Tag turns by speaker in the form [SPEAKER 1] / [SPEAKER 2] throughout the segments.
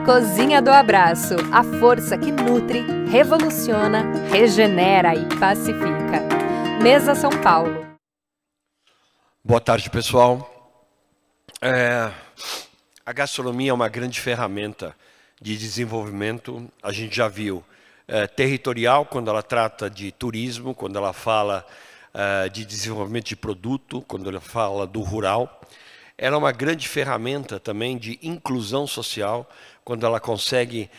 [SPEAKER 1] Cozinha do Abraço, a força que nutre, revoluciona, regenera e pacifica. Mesa São Paulo.
[SPEAKER 2] Boa tarde, pessoal. A gastronomia é uma grande ferramenta de desenvolvimento. A gente já viu territorial, quando ela trata de turismo, quando ela fala de desenvolvimento de produto, quando ela fala do rural. Ela é uma grande ferramenta também de inclusão social, quando ela consegue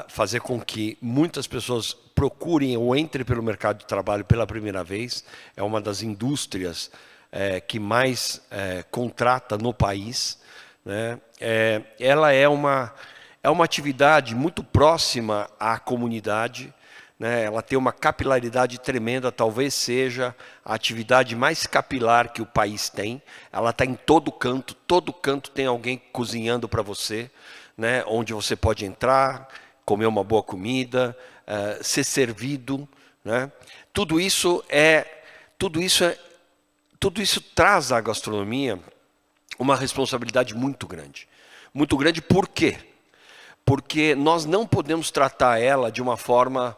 [SPEAKER 2] fazer com que muitas pessoas procurem ou entrem pelo mercado de trabalho pela primeira vez. É uma das indústrias que mais contrata no país, né? Ela é uma atividade muito próxima à comunidade, né? Ela tem uma capilaridade tremenda, talvez seja a atividade mais capilar que o país tem. Ela está em todo canto tem alguém cozinhando para você, né? Onde você pode entrar, comer uma boa comida, ser servido, né? Tudo isso traz à gastronomia uma responsabilidade muito grande. Muito grande por quê? Porque nós não podemos tratar ela de uma forma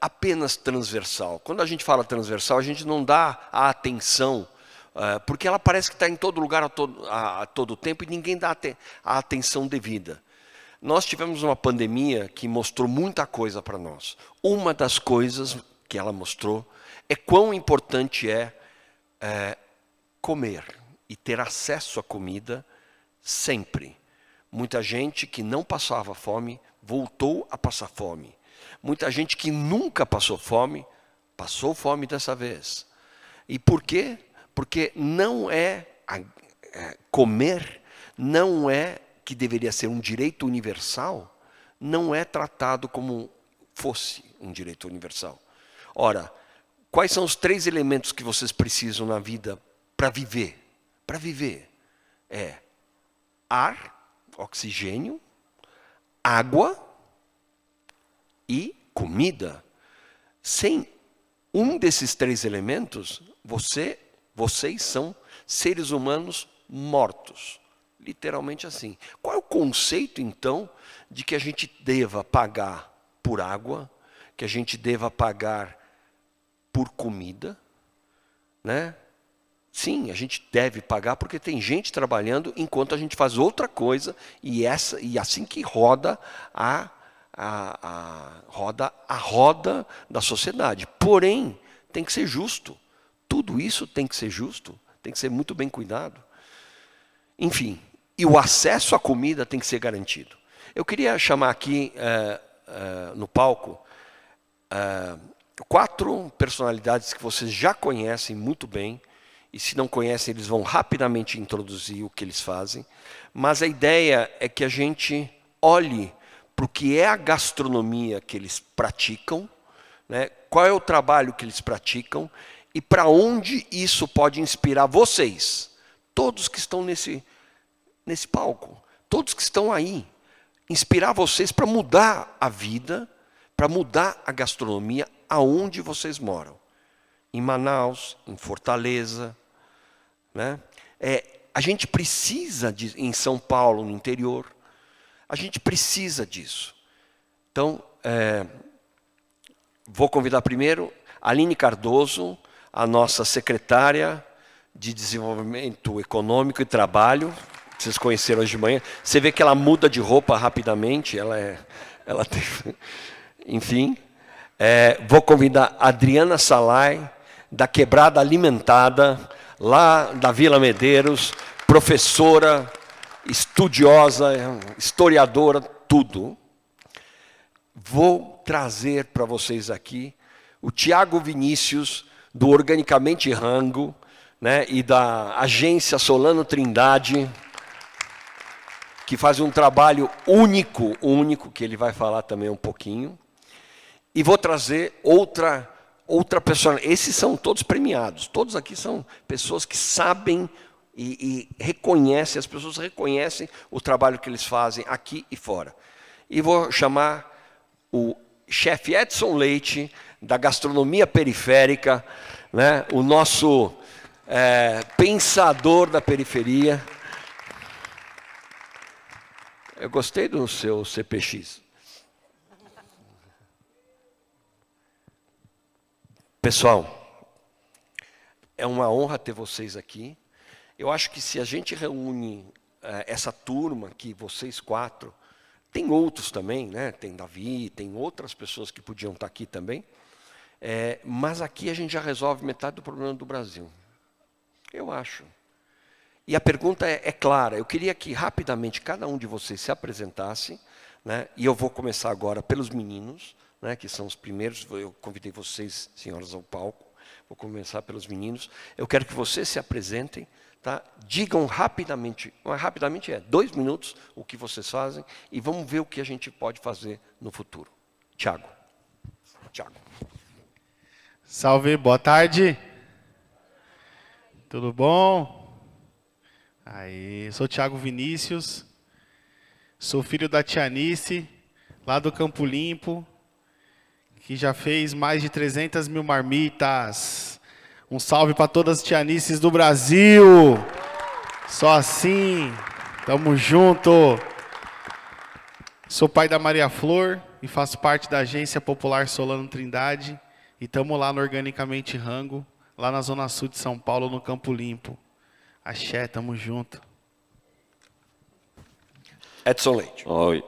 [SPEAKER 2] apenas transversal. Quando a gente fala transversal, a gente não dá a atenção, porque ela parece que está em todo lugar a todo tempo e ninguém dá a atenção devida. Nós tivemos uma pandemia que mostrou muita coisa para nós. Uma das coisas que ela mostrou é quão importante é comer e ter acesso à comida sempre. Muita gente que não passava fome voltou a passar fome. Muita gente que nunca passou fome dessa vez. E por quê? Porque não comer não é que deveria ser um direito universal, não é tratado como fosse um direito universal. Ora, quais são os 3 elementos que vocês precisam na vida para viver? Para viver é ar, oxigênio, água e comida. Sem um desses 3 elementos, vocês são seres humanos mortos. Literalmente assim. Qual é o conceito, então, de que a gente deva pagar por água, que a gente deva pagar por comida, né? Sim, a gente deve pagar porque tem gente trabalhando enquanto a gente faz outra coisa e assim que roda a roda da sociedade. Porém, tem que ser justo. Tudo isso tem que ser justo, tem que ser muito bem cuidado. Enfim, e o acesso à comida tem que ser garantido. Eu queria chamar aqui no palco 4 personalidades que vocês já conhecem muito bem, e se não conhecem, eles vão rapidamente introduzir o que eles fazem. Mas a ideia é que a gente olhe para o que é a gastronomia que eles praticam, né? Qual é o trabalho que eles praticam e para onde isso pode inspirar vocês, todos que estão nesse palco, todos que estão aí, inspirar vocês para mudar a vida, para mudar a gastronomia aonde vocês moram. Em Manaus, em Fortaleza, né? A gente precisa em São Paulo, no interior, a gente precisa disso. Então, vou convidar primeiro a Aline Cardoso, a nossa secretária de Desenvolvimento Econômico e Trabalho. Vocês conheceram hoje de manhã. Você vê que ela muda de roupa rapidamente. Ela tem, enfim. Vou convidar a Adriana Salai, da Quebrada Alimentada, lá da Vila Medeiros, professora, estudiosa, historiadora, tudo. Vou trazer para vocês aqui o Tiago Vinícius, do Organicamente Rango, né, e da agência Solano Trindade, que faz um trabalho único, que ele vai falar também um pouquinho. E vou trazer outra pessoa. Esses são todos premiados. Todos aqui são pessoas que sabem e reconhecem, as pessoas reconhecem o trabalho que eles fazem aqui e fora. E vou chamar o chefe Edson Leite, da gastronomia periférica, né? O nosso pensador da periferia. Eu gostei do seu CPX. Pessoal, é uma honra ter vocês aqui. Eu acho que se a gente reúne essa turma aqui, vocês 4, tem outros também, né? Tem Davi, tem outras pessoas que podiam estar aqui também. Mas aqui a gente já resolve metade do problema do Brasil. Eu acho. E a pergunta é clara. Eu queria que rapidamente cada um de vocês se apresentasse, né? E eu vou começar agora pelos meninos, né? Que são os primeiros. Eu convidei vocês, senhoras, ao palco. Vou começar pelos meninos. Eu quero que vocês se apresentem, tá? Digam rapidamente, mas rapidamente 2 minutos, o que vocês fazem, e vamos ver o que a gente pode fazer no futuro. Tiago.
[SPEAKER 3] Salve, boa tarde. Tudo bom? Aí, sou Thiago Vinícius, sou filho da Tianice, lá do Campo Limpo, que já fez mais de 300 mil marmitas. Um salve para todas as Tianices do Brasil. Só assim, tamo junto. Sou pai da Maria Flor e faço parte da Agência Popular Solano Trindade. E estamos lá no Organicamente Rango, lá na Zona Sul de São Paulo, no Campo Limpo. Axé, tamo junto.
[SPEAKER 2] Edson Leite.
[SPEAKER 4] Oi.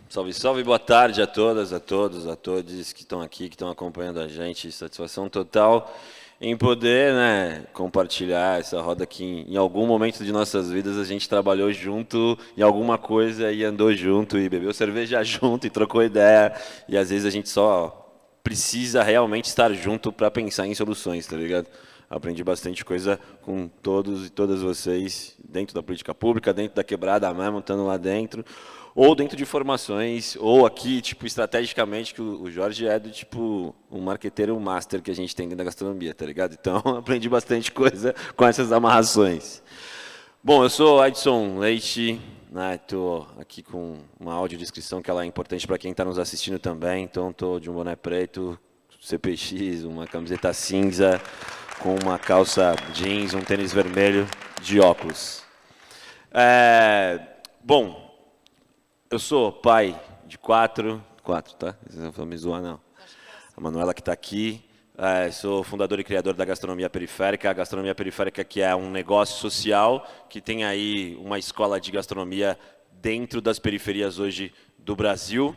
[SPEAKER 4] Salve, salve, boa tarde a todas, a todos, a todos que estão aqui, que estão acompanhando a gente. Satisfação total em poder, né, compartilhar essa roda que em algum momento de nossas vidas a gente trabalhou junto em alguma coisa e andou junto e bebeu cerveja junto e trocou ideia. E às vezes a gente só precisa realmente estar junto para pensar em soluções, tá ligado? Aprendi bastante coisa com todos e todas vocês, dentro da política pública, dentro da quebrada mesmo, estando lá dentro, ou dentro de formações, ou aqui, tipo, estrategicamente, que o Jorge é do, tipo, um marqueteiro master que a gente tem dentro da gastronomia, tá ligado? Então, aprendi bastante coisa com essas amarrações. Bom, eu sou Edson Leite, né, estou aqui com uma audiodescrição que ela é importante para quem está nos assistindo também, então estou de um boné preto, CPX, uma camiseta cinza, com uma calça jeans, um tênis vermelho, de óculos. Bom, eu sou pai de 4, tá? Não vou me zoar, não. A Manuela que está aqui. Sou fundador e criador da Gastronomia Periférica. A Gastronomia Periférica que é um negócio social que tem aí uma escola de gastronomia dentro das periferias hoje do Brasil.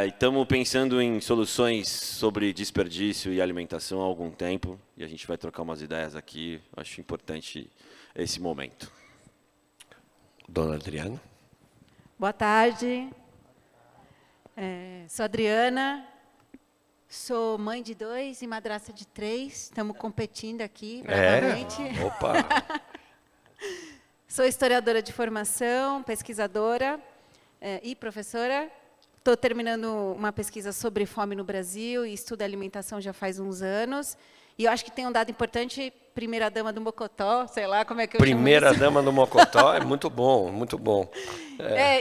[SPEAKER 4] Estamos pensando em soluções sobre desperdício e alimentação há algum tempo e a gente vai trocar umas ideias aqui. Acho importante esse momento.
[SPEAKER 2] Dona Adriana.
[SPEAKER 5] Boa tarde. Sou Adriana. Sou mãe de 2 e madrasta de 3. Estamos competindo aqui, bravamente.
[SPEAKER 2] Opa!
[SPEAKER 5] Sou historiadora de formação, pesquisadora e professora. Estou terminando uma pesquisa sobre fome no Brasil e estudo alimentação já faz uns anos. E eu acho que tem um dado importante, primeira-dama do Mocotó, sei lá como é que eu chamo isso.
[SPEAKER 2] Primeira-dama do Mocotó é muito bom, muito bom.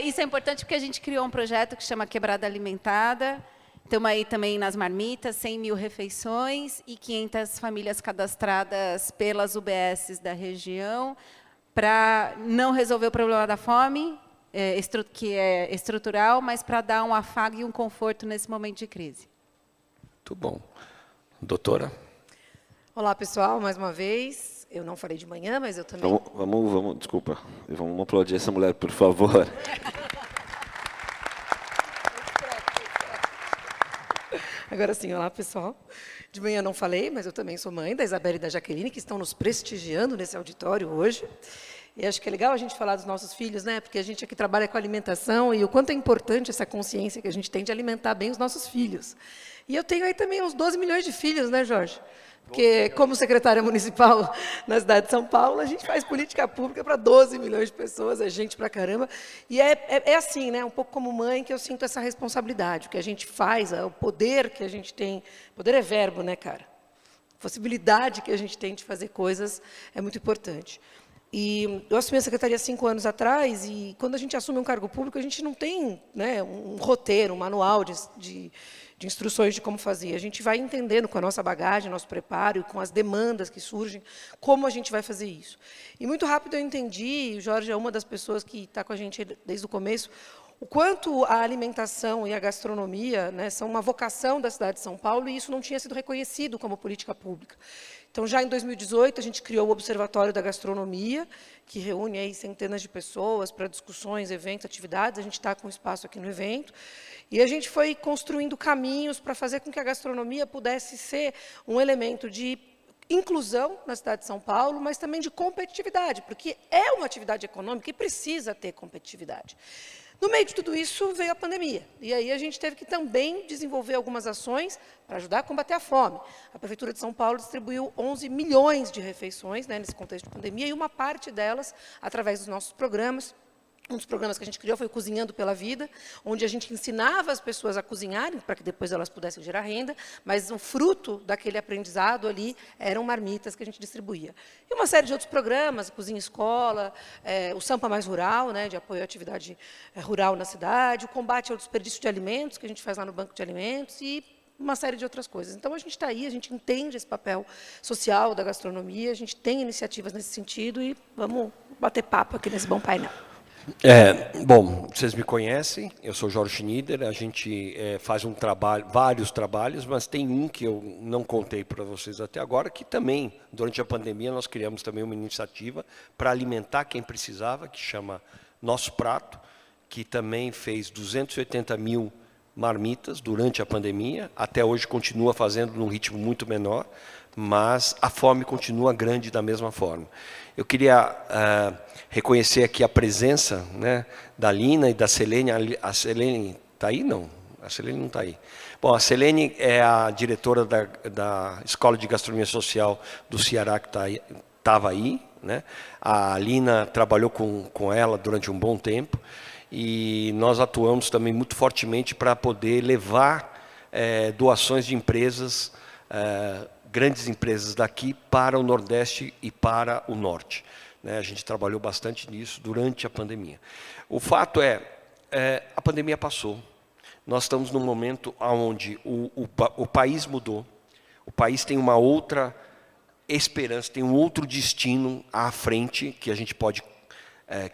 [SPEAKER 5] Isso é importante porque a gente criou um projeto que chama Quebrada Alimentada. Estamos aí também nas marmitas, 100 mil refeições e 500 famílias cadastradas pelas UBSs da região para não resolver o problema da fome, que é estrutural, mas para dar um afago e um conforto nesse momento de crise.
[SPEAKER 2] Muito bom. Doutora?
[SPEAKER 6] Olá, pessoal, mais uma vez. Eu não falei de manhã, mas eu também...
[SPEAKER 4] Vamos, desculpa. Vamos aplaudir essa mulher, por favor.
[SPEAKER 6] Agora sim, olá, pessoal. De manhã eu não falei, mas eu também sou mãe da Isabela e da Jaqueline, que estão nos prestigiando nesse auditório hoje. E acho que é legal a gente falar dos nossos filhos, né? Porque a gente aqui trabalha com alimentação e o quanto é importante essa consciência que a gente tem de alimentar bem os nossos filhos. E eu tenho aí também uns 12 milhões de filhos, né, Jorge? Porque, como secretária municipal na cidade de São Paulo, a gente faz política pública para 12 milhões de pessoas, é gente pra caramba. E é assim, né? Um pouco como mãe, que eu sinto essa responsabilidade. O que a gente faz, o poder que a gente tem... Poder é verbo, né, cara? A possibilidade que a gente tem de fazer coisas é muito importante. E eu assumi a secretaria há 5 anos atrás, e quando a gente assume um cargo público, a gente não tem, né, um roteiro, um manual de instruções de como fazer. A gente vai entendendo com a nossa bagagem, nosso preparo, e com as demandas que surgem, como a gente vai fazer isso. E muito rápido eu entendi, o Jorge é uma das pessoas que está com a gente desde o começo, o quanto a alimentação e a gastronomia, né, são uma vocação da cidade de São Paulo, e isso não tinha sido reconhecido como política pública. Então, já em 2018, a gente criou o Observatório da Gastronomia, que reúne aí centenas de pessoas para discussões, eventos, atividades. A gente está com espaço aqui no evento. E a gente foi construindo caminhos para fazer com que a gastronomia pudesse ser um elemento de inclusão na cidade de São Paulo, mas também de competitividade, porque é uma atividade econômica e precisa ter competitividade. No meio de tudo isso, veio a pandemia. E aí a gente teve que também desenvolver algumas ações para ajudar a combater a fome. A Prefeitura de São Paulo distribuiu 11 milhões de refeições, né, nesse contexto de pandemia, e uma parte delas através dos nossos programas. Um dos programas que a gente criou foi o Cozinhando pela Vida, onde a gente ensinava as pessoas a cozinharem, para que depois elas pudessem gerar renda, mas o fruto daquele aprendizado ali eram marmitas que a gente distribuía. E uma série de outros programas, Cozinha Escola, o Sampa Mais Rural, né, de apoio à atividade rural na cidade, o combate ao desperdício de alimentos, que a gente faz lá no Banco de Alimentos, e uma série de outras coisas. Então, a gente está aí, a gente entende esse papel social da gastronomia, a gente tem iniciativas nesse sentido, e vamos bater papo aqui nesse bom painel.
[SPEAKER 2] Bom, vocês me conhecem, eu sou Jorge Schneider, a gente faz vários trabalhos, mas tem um que eu não contei para vocês até agora, que também, durante a pandemia, nós criamos também uma iniciativa para alimentar quem precisava, que chama Nosso Prato, que também fez 280 mil marmitas durante a pandemia, até hoje continua fazendo num ritmo muito menor, mas a fome continua grande da mesma forma. Eu queria reconhecer aqui a presença, né, da Lina e da Selene. A Selene está aí? Não, a Selene não está aí. Bom, a Selene é a diretora da Escola de Gastronomia Social do Ceará, que estava aí, né? A Lina trabalhou com ela durante um bom tempo, e nós atuamos também muito fortemente para poder levar doações de empresas, grandes empresas daqui para o Nordeste e para o Norte. A gente trabalhou bastante nisso durante a pandemia. O fato a pandemia passou. Nós estamos num momento onde o país mudou, o país tem uma outra esperança, tem um outro destino à frente que a gente pode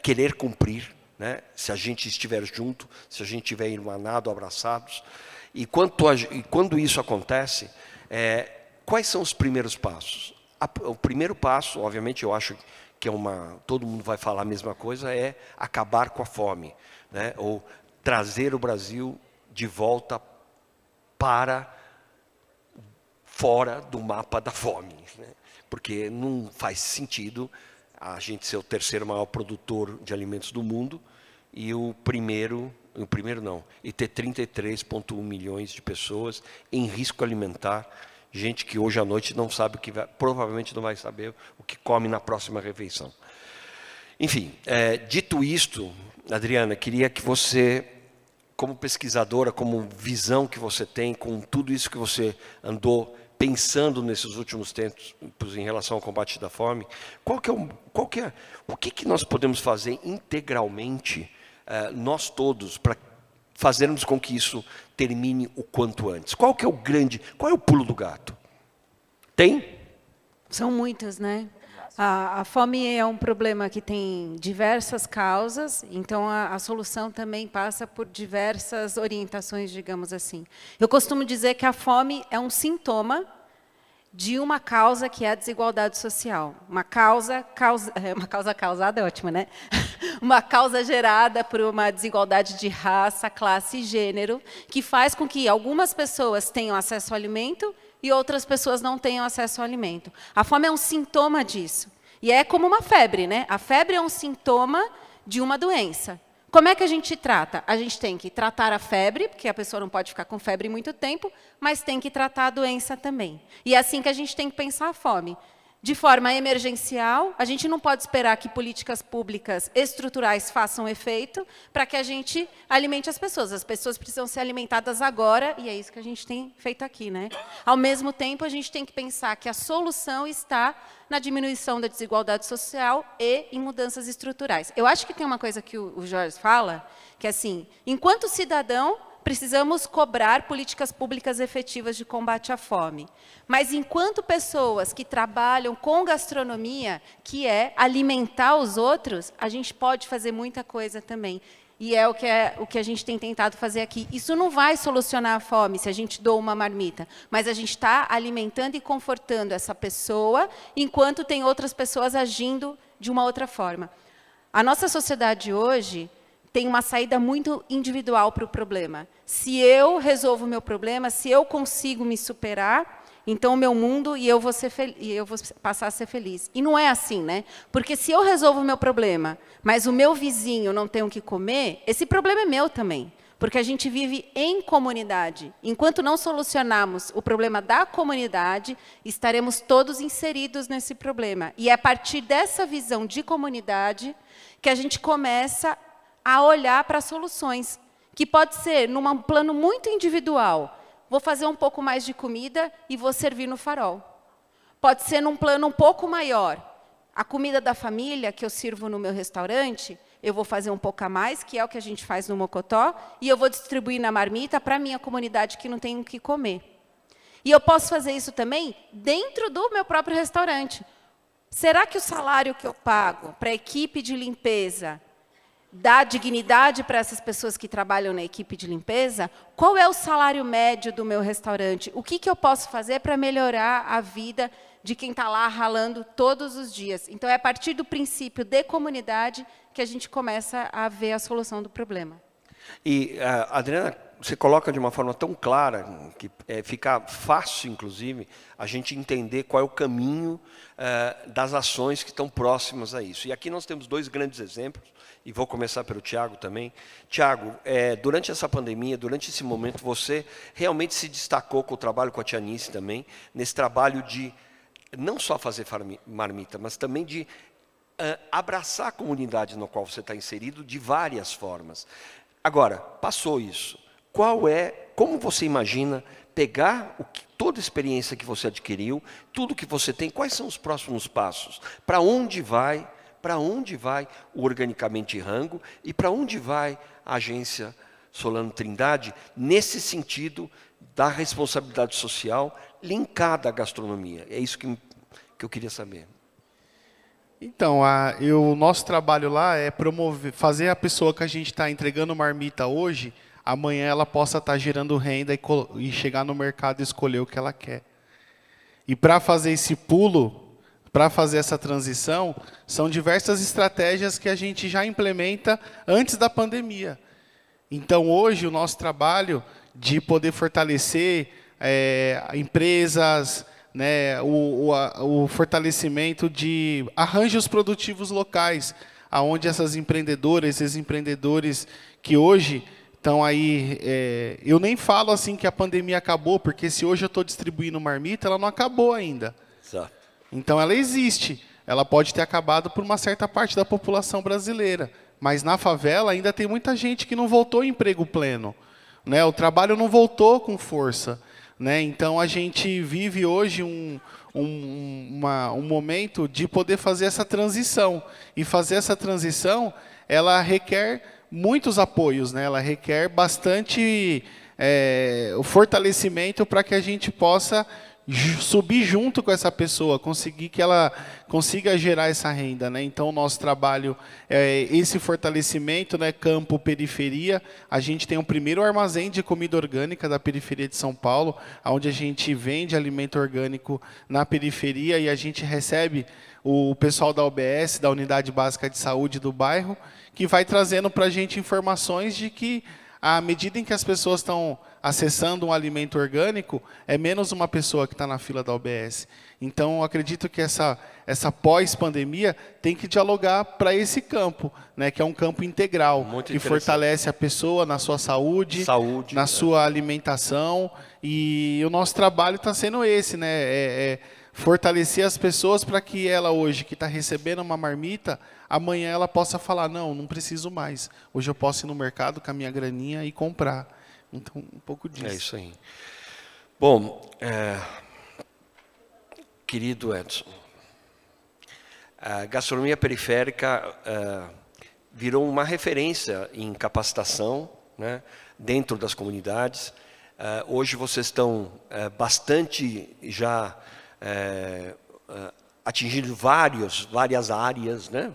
[SPEAKER 2] querer cumprir, né? Se a gente estiver junto, se a gente estiver irmanado, abraçados. E quando isso acontece, quais são os primeiros passos? O primeiro passo, obviamente, eu acho que todo mundo vai falar a mesma coisa, é acabar com a fome, né? Ou trazer o Brasil de volta para fora do mapa da fome, né? Porque não faz sentido a gente ser o terceiro maior produtor de alimentos do mundo e e ter 33,1 milhões de pessoas em risco alimentar, gente que hoje à noite não sabe provavelmente não vai saber o que come na próxima refeição. Enfim, dito isto, Adriana, queria que você, como pesquisadora, como visão que você tem, com tudo isso que você andou pensando nesses últimos tempos em relação ao combate da fome, o que nós podemos fazer integralmente, nós todos, para fazermos com que isso termine o quanto antes? Qual é o pulo do gato? Tem?
[SPEAKER 5] São muitas, né? A fome é um problema que tem diversas causas, então a solução também passa por diversas orientações, digamos assim. Eu costumo dizer que a fome é um sintoma de uma causa que é a desigualdade social. Uma causa causada é ótima, né? Uma causa gerada por uma desigualdade de raça, classe e gênero, que faz com que algumas pessoas tenham acesso ao alimento e outras pessoas não tenham acesso ao alimento. A fome é um sintoma disso. E é como uma febre, né? A febre é um sintoma de uma doença. Como é que a gente trata? A gente tem que tratar a febre, porque a pessoa não pode ficar com febre muito tempo, mas tem que tratar a doença também. E é assim que a gente tem que pensar a fome. de forma emergencial. A gente não pode esperar que políticas públicas estruturais façam efeito para que a gente alimente as pessoas. As pessoas precisam ser alimentadas agora, e é isso que a gente tem feito aqui, né? Ao mesmo tempo, a gente tem que pensar que a solução está na diminuição da desigualdade social e em mudanças estruturais. Eu acho que tem uma coisa que o Jorge fala, que é assim, enquanto cidadão, precisamos cobrar políticas públicas efetivas de combate à fome. Mas, enquanto pessoas que trabalham com gastronomia, que é alimentar os outros, a gente pode fazer muita coisa também. E é o que a gente tem tentado fazer aqui. Isso não vai solucionar a fome se a gente doa uma marmita, mas a gente está alimentando e confortando essa pessoa, enquanto tem outras pessoas agindo de uma outra forma. A nossa sociedade hoje tem uma saída muito individual para o problema. Se eu resolvo o meu problema, se eu consigo me superar, então o meu mundo e eu vou passar a ser feliz. E não é assim, né? Porque se eu resolvo o meu problema, mas o meu vizinho não tem o que comer, esse problema é meu também. Porque a gente vive em comunidade. Enquanto não solucionarmos o problema da comunidade, estaremos todos inseridos nesse problema. E é a partir dessa visão de comunidade que a gente começa a olhar para soluções, que pode ser num plano muito individual. Vou fazer um pouco mais de comida e vou servir no farol. Pode ser num plano um pouco maior. A comida da família que eu sirvo no meu restaurante, eu vou fazer um pouco a mais, que é o que a gente faz no Mocotó, e eu vou distribuir na marmita para a minha comunidade que não tem o que comer. E eu posso fazer isso também dentro do meu próprio restaurante. Será que o salário que eu pago para a equipe de limpeza dá dignidade para essas pessoas que trabalham na equipe de limpeza? Qual é o salário médio do meu restaurante? O que eu posso fazer para melhorar a vida de quem está lá ralando todos os dias? Então, é a partir do princípio de comunidade que a gente começa a ver a solução do problema.
[SPEAKER 2] E, Adriana, você coloca de uma forma tão clara que fica fácil, inclusive, a gente entender qual é o caminho das ações que estão próximas a isso. E aqui nós temos dois grandes exemplos, e vou começar pelo Tiago também. Tiago, durante essa pandemia, durante esse momento, você realmente se destacou com o trabalho com a Tianice também, nesse trabalho de não só fazer marmita, mas também de abraçar a comunidade na qual você está inserido de várias formas. Agora, passou isso. Como você imagina pegar toda a experiência que você adquiriu, tudo que você tem, quais são os próximos passos? Para onde vai o Organicamente Rango e para onde vai a agência Solano Trindade, nesse sentido da responsabilidade social linkada à gastronomia? É isso que eu queria saber.
[SPEAKER 3] Então, o nosso trabalho lá é fazer a pessoa que a gente está entregando marmita hoje, amanhã ela possa estar gerando renda e chegar no mercado e escolher o que ela quer. E para fazer esse pulo, para fazer essa transição, são diversas estratégias que a gente já implementa antes da pandemia. Então, hoje, o nosso trabalho de poder fortalecer empresas, né, o fortalecimento de arranjos produtivos locais, aonde essas empreendedoras, esses empreendedores que hoje estão aí... eu nem falo assim que a pandemia acabou, porque se hoje eu estou distribuindo marmita, ela não acabou ainda.
[SPEAKER 2] Exato.
[SPEAKER 3] Então, ela existe. Ela pode ter acabado por uma certa parte da população brasileira. Mas, na favela, ainda tem muita gente que não voltou em emprego pleno, né? O trabalho não voltou com força, né? Então, a gente vive hoje um momento de poder fazer essa transição. E fazer essa transição, ela requer muitos apoios, né? Ela requer bastante o fortalecimento para que a gente possa subir junto com essa pessoa, conseguir que ela consiga gerar essa renda, né? Então, o nosso trabalho é esse fortalecimento, né? Campo, periferia. A gente tem o primeiro armazém de comida orgânica da periferia de São Paulo, onde a gente vende alimento orgânico na periferia e a gente recebe o pessoal da UBS, da Unidade Básica de Saúde do bairro, que vai trazendo para a gente informações de que, à medida em que as pessoas estão acessando um alimento orgânico, é menos uma pessoa que está na fila da UBS. Então, eu acredito que essa pós-pandemia tem que dialogar para esse campo, né, que é um campo integral, que fortalece a pessoa na sua saúde na sua alimentação. E o nosso trabalho está sendo esse, né, fortalecer as pessoas para que ela hoje, que está recebendo uma marmita, amanhã ela possa falar, não preciso mais. Hoje eu posso ir no mercado com a minha graninha e comprar. Então, um pouco disso.
[SPEAKER 2] É isso aí. Bom, querido Edson, a gastronomia periférica virou uma referência em capacitação, né, dentro das comunidades. Hoje vocês estão bastante já atingindo várias áreas, né,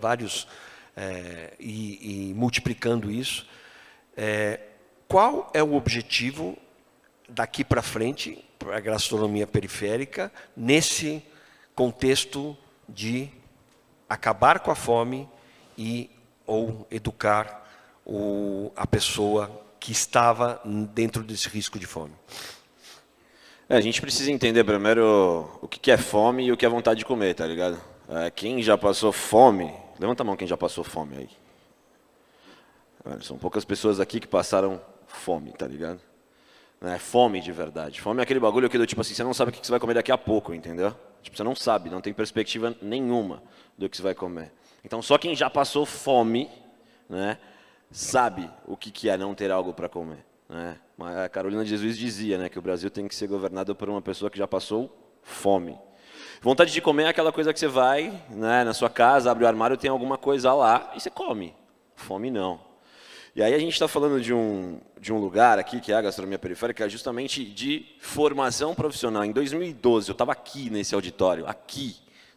[SPEAKER 2] e multiplicando isso. Qual é o objetivo daqui para frente para a gastronomia periférica nesse contexto de acabar com a fome ou educar a pessoa que estava dentro desse risco de fome?
[SPEAKER 4] A gente precisa entender primeiro o que é fome e o que é vontade de comer, tá ligado? Quem já passou fome, levanta a mão quem já passou fome aí. São poucas pessoas aqui que passaram fome, tá ligado? Fome de verdade. Fome é aquele bagulho que do tipo assim, você não sabe o que você vai comer daqui a pouco, entendeu? Tipo, você não sabe, não tem perspectiva nenhuma do que você vai comer. Então, só quem já passou fome, né, sabe o que é não ter algo para comer. Né? A Carolina de Jesus dizia, né, que o Brasil tem que ser governado por uma pessoa que já passou fome. Vontade de comer é aquela coisa que você vai, né, na sua casa, abre o armário, tem alguma coisa lá e você come. Fome não. E aí a gente está falando de um lugar aqui, que é a gastronomia periférica, justamente de formação profissional. Em 2012, eu estava aqui nesse auditório,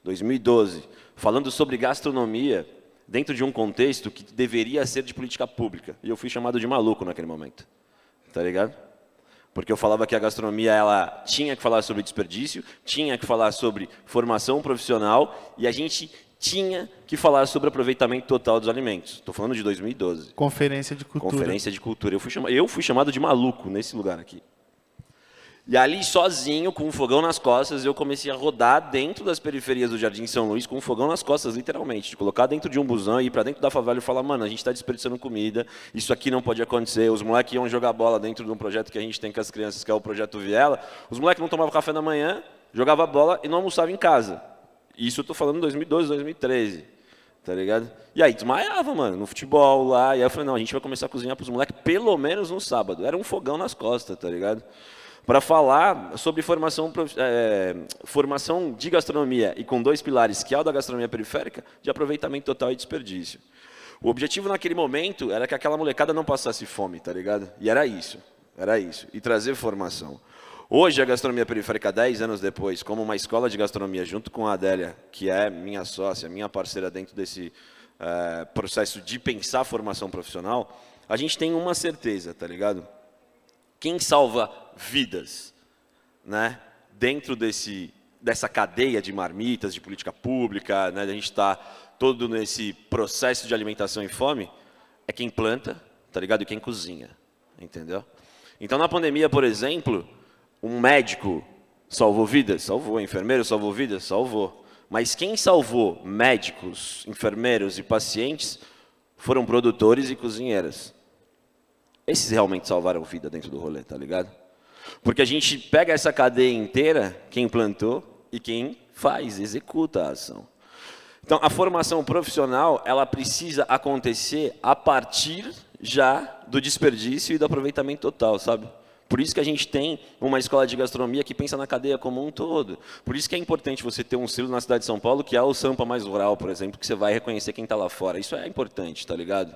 [SPEAKER 4] 2012, falando sobre gastronomia dentro de um contexto que deveria ser de política pública. E eu fui chamado de maluco naquele momento. Tá ligado? Porque eu falava que a gastronomia ela tinha que falar sobre desperdício, tinha que falar sobre formação profissional e a gente tinha que falar sobre aproveitamento total dos alimentos. Estou falando de 2012.
[SPEAKER 3] Conferência de Cultura.
[SPEAKER 4] Conferência de Cultura. Eu fui chamado de maluco nesse lugar aqui. E ali, sozinho, com um fogão nas costas, eu comecei a rodar dentro das periferias do Jardim São Luís, com um fogão nas costas, literalmente. De colocar dentro de um busão e ir para dentro da favela e falar, mano, a gente está desperdiçando comida, isso aqui não pode acontecer. Os moleques iam jogar bola dentro de um projeto que a gente tem com as crianças, que é o Projeto Viela. Os moleques não tomavam café da manhã, jogavam bola e não almoçavam em casa. Isso eu estou falando em 2012, 2013. Tá ligado? E aí desmaiava, mano, no futebol lá. E aí eu falei, não, a gente vai começar a cozinhar para os moleques pelo menos no sábado. Era um fogão nas costas, tá ligado? Para falar sobre formação de gastronomia e com dois pilares, que é o da gastronomia periférica, de aproveitamento total e desperdício. O objetivo naquele momento era que aquela molecada não passasse fome, tá ligado? E era isso, e trazer formação. Hoje, a gastronomia periférica, 10 anos depois, como uma escola de gastronomia, junto com a Adélia, que é minha sócia, minha parceira dentro desse processo de pensar formação profissional, a gente tem uma certeza, tá ligado? Quem salva vidas, né, dentro dessa cadeia de marmitas, de política pública, né, a gente está todo nesse processo de alimentação e fome, é quem planta, tá ligado? E quem cozinha, entendeu? Então, na pandemia, por exemplo, um médico salvou vidas? Salvou. Enfermeiro salvou vidas? Salvou. Mas quem salvou médicos, enfermeiros e pacientes foram produtores e cozinheiras. Esses realmente salvaram vida dentro do rolê, tá ligado? Porque a gente pega essa cadeia inteira, quem plantou e quem faz, executa a ação. Então, a formação profissional, ela precisa acontecer a partir já do desperdício e do aproveitamento total, sabe? Por isso que a gente tem uma escola de gastronomia que pensa na cadeia como um todo. Por isso que é importante você ter um selo na cidade de São Paulo, que é o Sampa Mais Rural, por exemplo, que você vai reconhecer quem está lá fora. Isso é importante, tá ligado?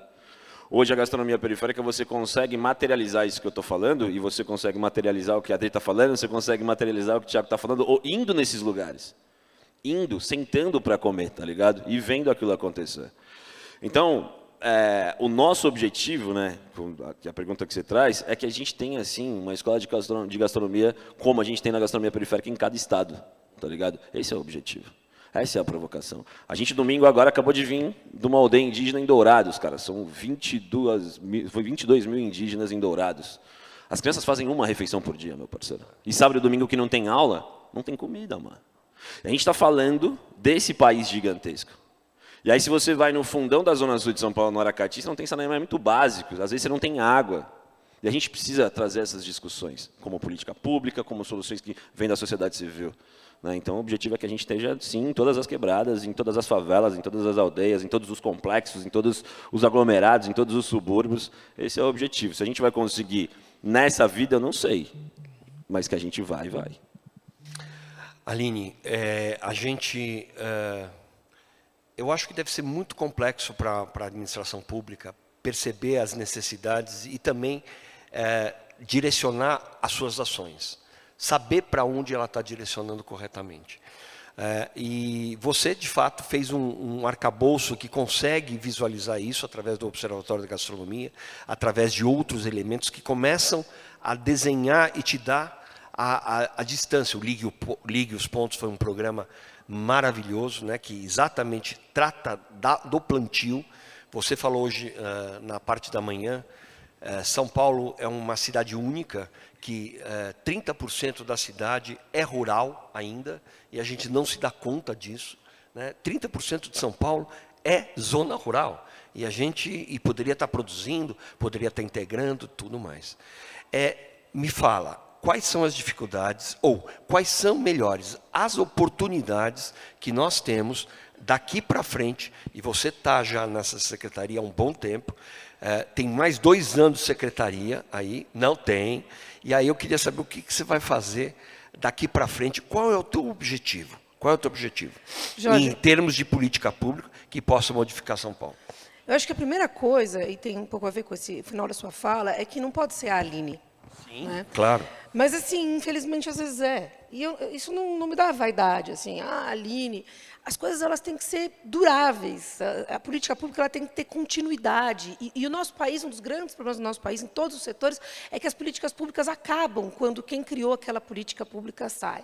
[SPEAKER 4] Hoje, a gastronomia periférica, você consegue materializar isso que eu estou falando, e você consegue materializar o que a Adri está falando, você consegue materializar o que o Thiago está falando, ou indo nesses lugares. Indo, sentando para comer, tá ligado? E vendo aquilo acontecer. Então, o nosso objetivo, né, a pergunta que você traz, é que a gente tenha, assim, uma escola de gastronomia como a gente tem na gastronomia periférica em cada estado, tá ligado? Esse é o objetivo. Essa é a provocação. A gente, domingo, agora acabou de vir de uma aldeia indígena em Dourados, cara. São 22 mil indígenas em Dourados. As crianças fazem uma refeição por dia, meu parceiro. E sábado e domingo que não tem aula, não tem comida, mano. A gente está falando desse país gigantesco. E aí, se você vai no fundão da Zona Sul de São Paulo, no Aracati, você não tem saneamento básico. Às vezes, você não tem água. E a gente precisa trazer essas discussões, como política pública, como soluções que vêm da sociedade civil. Né? Então, o objetivo é que a gente esteja, sim, em todas as quebradas, em todas as favelas, em todas as aldeias, em todos os complexos, em todos os aglomerados, em todos os subúrbios. Esse é o objetivo. Se a gente vai conseguir nessa vida, eu não sei. Mas que a gente vai.
[SPEAKER 2] Aline, eu acho que deve ser muito complexo para a administração pública perceber as necessidades e também direcionar as suas ações. Saber para onde ela está direcionando corretamente. E você, de fato, fez um arcabouço que consegue visualizar isso através do Observatório da Gastronomia, através de outros elementos que começam a desenhar e te dar a distância. O Ligue os Pontos foi um programa maravilhoso, né, que exatamente trata do plantio. Você falou hoje, na parte da manhã, São Paulo é uma cidade única, que 30% da cidade é rural ainda, e a gente não se dá conta disso. Né? 30% de São Paulo é zona rural, e poderia estar produzindo, poderia estar integrando, tudo mais. Me fala, quais são as dificuldades, ou quais são, melhores, as oportunidades que nós temos daqui para frente, e você está já nessa secretaria há um bom tempo, tem mais 2 anos de secretaria aí, não tem, e aí eu queria saber o que você vai fazer daqui para frente, qual é o teu objetivo? Qual é o teu objetivo? Jorge, em termos de política pública que possa modificar São Paulo.
[SPEAKER 6] Eu acho que a primeira coisa, e tem um pouco a ver com esse final da sua fala, é que não pode ser a Aline.
[SPEAKER 2] Sim,
[SPEAKER 6] né?
[SPEAKER 2] Claro.
[SPEAKER 6] Mas, assim, infelizmente, às vezes é. E isso não me dá vaidade, assim, Aline. As coisas elas têm que ser duráveis. A política pública ela tem que ter continuidade. E o nosso país, um dos grandes problemas do nosso país, em todos os setores, é que as políticas públicas acabam quando quem criou aquela política pública sai.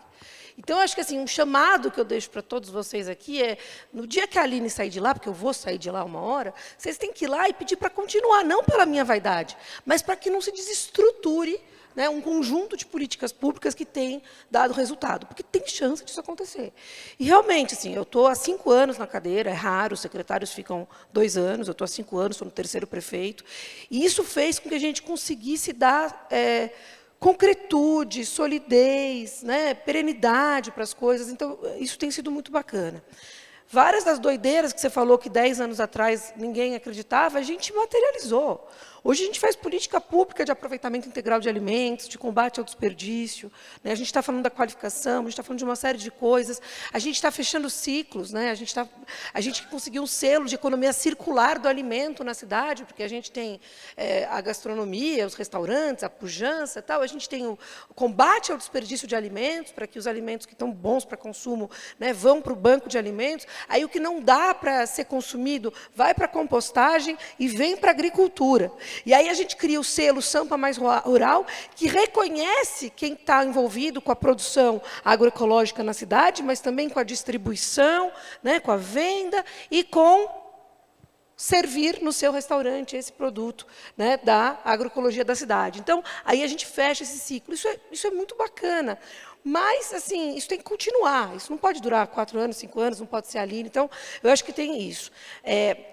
[SPEAKER 6] Então, eu acho que assim, um chamado que eu deixo para todos vocês aqui é, no dia que a Aline sair de lá, porque eu vou sair de lá uma hora, vocês têm que ir lá e pedir para continuar, não pela minha vaidade, mas para que não se desestruture, né, um conjunto de políticas públicas que tem dado resultado, porque tem chance disso acontecer. E, realmente, assim, eu estou há 5 anos na cadeira, é raro, os secretários ficam 2 anos, eu estou há 5 anos, sou no 3º prefeito, e isso fez com que a gente conseguisse dar concretude, solidez, né, perenidade para as coisas, então, isso tem sido muito bacana. Várias das doideiras que você falou que 10 anos atrás ninguém acreditava, a gente materializou. Hoje a gente faz política pública de aproveitamento integral de alimentos, de combate ao desperdício, né? A gente está falando da qualificação, a gente está falando de uma série de coisas, a gente está fechando ciclos, né? A gente conseguiu um selo de economia circular do alimento na cidade, porque a gente tem a gastronomia, os restaurantes, a pujança, tal. A gente tem o combate ao desperdício de alimentos, para que os alimentos que estão bons para consumo, né, vão para o banco de alimentos. Aí o que não dá para ser consumido vai para a compostagem e vem para a agricultura. E aí a gente cria o selo Sampa Mais Rural, que reconhece quem está envolvido com a produção agroecológica na cidade, mas também com a distribuição, né, com a venda e com servir no seu restaurante esse produto, né, da agroecologia da cidade. Então, aí a gente fecha esse ciclo. Isso é muito bacana. Mas, assim, isso tem que continuar. Isso não pode durar 4 anos, 5 anos, não pode ser a Aline. Então, eu acho que tem isso.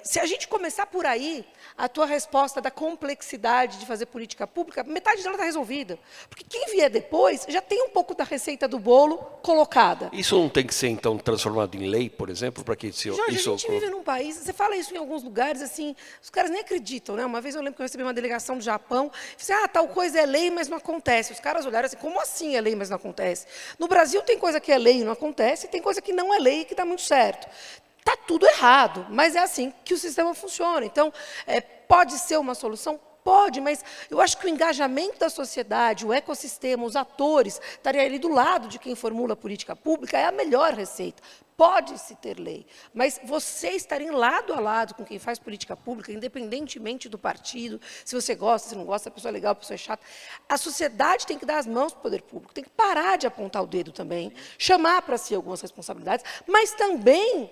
[SPEAKER 6] Se a gente começar por aí, a tua resposta da complexidade de fazer política pública, metade dela está resolvida. Porque quem vier depois já tem um pouco da receita do bolo colocada.
[SPEAKER 2] Isso não tem que ser, então, transformado em lei, por exemplo, para que isso...
[SPEAKER 6] Jorge, a gente vive num país, você fala isso em alguns lugares, assim, os caras nem acreditam, né? Uma vez eu lembro que eu recebi uma delegação do Japão, e falei, tal coisa é lei, mas não acontece. Os caras olharam assim, como assim é lei, mas não acontece? No Brasil tem coisa que é lei e não acontece, e tem coisa que não é lei e que está muito certo. Está tudo errado, mas é assim que o sistema funciona. Então, pode ser uma solução? Pode, mas eu acho que o engajamento da sociedade, o ecossistema, os atores, estarem ali do lado de quem formula a política pública é a melhor receita. Pode-se ter lei, mas vocês estarem lado a lado com quem faz política pública, independentemente do partido, se você gosta, se não gosta, a pessoa é legal, a pessoa é chata, a sociedade tem que dar as mãos para o poder público, tem que parar de apontar o dedo também, chamar para si algumas responsabilidades, mas também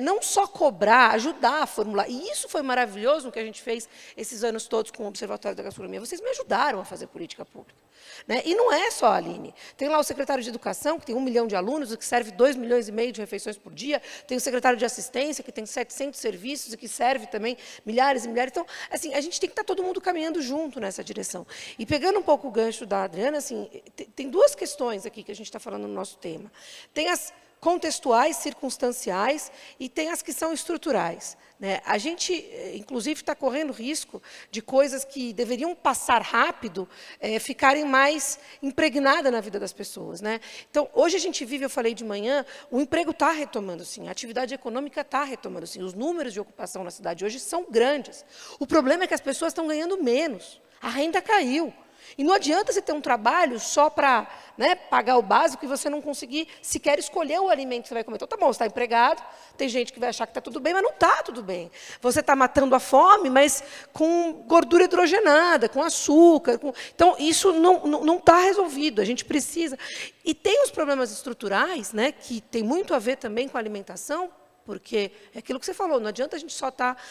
[SPEAKER 6] não só cobrar, ajudar a formular. E isso foi maravilhoso no que a gente fez esses anos todos com o Observatório da Gastronomia. Vocês me ajudaram a fazer política pública. Né? E não é só a Aline. Tem lá o secretário de Educação, que tem 1 milhão de alunos, o que serve 2,5 milhões de refeições refeições por dia, tem o secretário de assistência, que tem 700 serviços e que serve também milhares e milhares. Então, assim, a gente tem que estar todo mundo caminhando junto nessa direção. E pegando um pouco o gancho da Adriana, assim, tem duas questões aqui que a gente está falando no nosso tema. Tem as contextuais, circunstanciais, e tem as que são estruturais. Né? A gente, inclusive, está correndo risco de coisas que deveriam passar rápido ficarem mais impregnadas na vida das pessoas. Né? Então, hoje a gente vive, eu falei de manhã, o emprego está retomando, sim, a atividade econômica está retomando, sim, os números de ocupação na cidade hoje são grandes. O problema é que as pessoas estão ganhando menos, a renda caiu. E não adianta você ter um trabalho só para, né, pagar o básico e você não conseguir sequer escolher o alimento que você vai comer. Então, tá bom, você está empregado, tem gente que vai achar que está tudo bem, mas não está tudo bem. Você está matando a fome, mas com gordura hidrogenada, com açúcar. Então, isso não está resolvido, a gente precisa. E tem os problemas estruturais, né, que tem muito a ver também com a alimentação, porque é aquilo que você falou, não adianta a gente só estar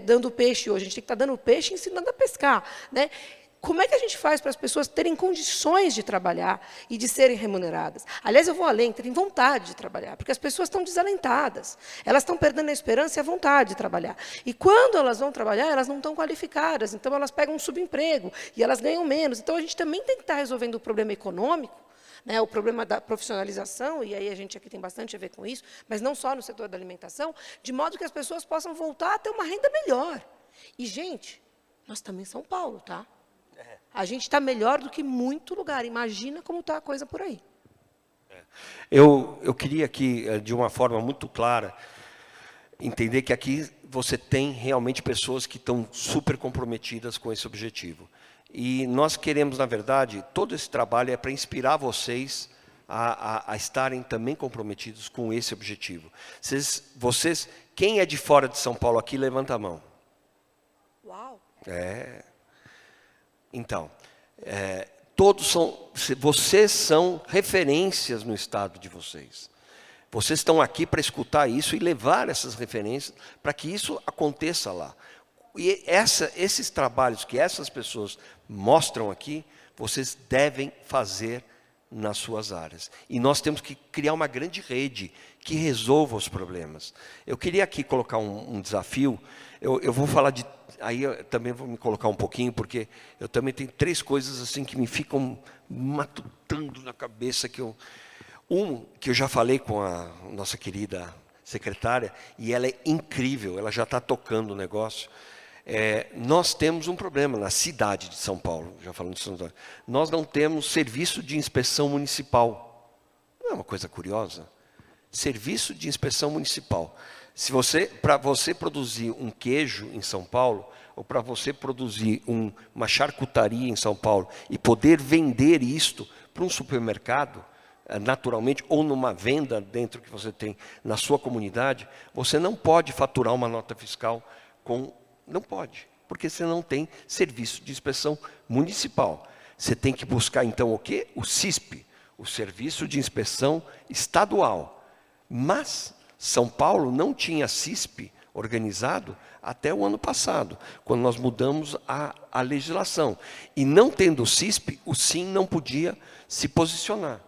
[SPEAKER 6] dando peixe hoje, a gente tem que estar dando peixe e ensinando a pescar. Né? Como é que a gente faz para as pessoas terem condições de trabalhar e de serem remuneradas? Aliás, eu vou além, terem vontade de trabalhar, porque as pessoas estão desalentadas, elas estão perdendo a esperança e a vontade de trabalhar. E quando elas vão trabalhar, elas não estão qualificadas, então elas pegam um subemprego e elas ganham menos. Então, a gente também tem que estar resolvendo o problema econômico, né, o problema da profissionalização, e aí a gente aqui tem bastante a ver com isso, mas não só no setor da alimentação, de modo que as pessoas possam voltar a ter uma renda melhor. E, gente, nós estamos em São Paulo, tá? A gente está melhor do que muito lugar. Imagina como está a coisa por aí.
[SPEAKER 2] Eu queria aqui, de uma forma muito clara, entender que aqui você tem realmente pessoas que estão super comprometidas com esse objetivo. E nós queremos, na verdade, todo esse trabalho é para inspirar vocês a estarem também comprometidos com esse objetivo. Vocês, quem é de fora de São Paulo aqui, levanta a mão.
[SPEAKER 6] Uau!
[SPEAKER 2] Então, vocês são referências no estado de vocês. Vocês estão aqui para escutar isso e levar essas referências para que isso aconteça lá. E esses trabalhos que essas pessoas mostram aqui, vocês devem fazer nas suas áreas. E nós temos que criar uma grande rede que resolva os problemas. Eu queria aqui colocar um desafio. Eu vou falar de... Aí eu também vou me colocar um pouquinho, porque eu também tenho 3 coisas assim que me ficam matutando na cabeça. Que eu já falei com a nossa querida secretária, e ela é incrível, ela já está tocando o negócio. Nós temos um problema na cidade de São Paulo, já falando de São Paulo. Nós não temos serviço de inspeção municipal. Não é uma coisa curiosa? Serviço de inspeção municipal. Para você produzir um queijo em São Paulo, ou para você produzir uma charcutaria em São Paulo, e poder vender isto para um supermercado, naturalmente, ou numa venda dentro que você tem na sua comunidade, você não pode faturar uma nota fiscal com... Não pode, porque você não tem serviço de inspeção municipal. Você tem que buscar, então, o quê? O CISP, o Serviço de Inspeção Estadual. Mas São Paulo não tinha CISP organizado até o ano passado, quando nós mudamos a legislação. E não tendo o CISP, o SIM não podia se posicionar.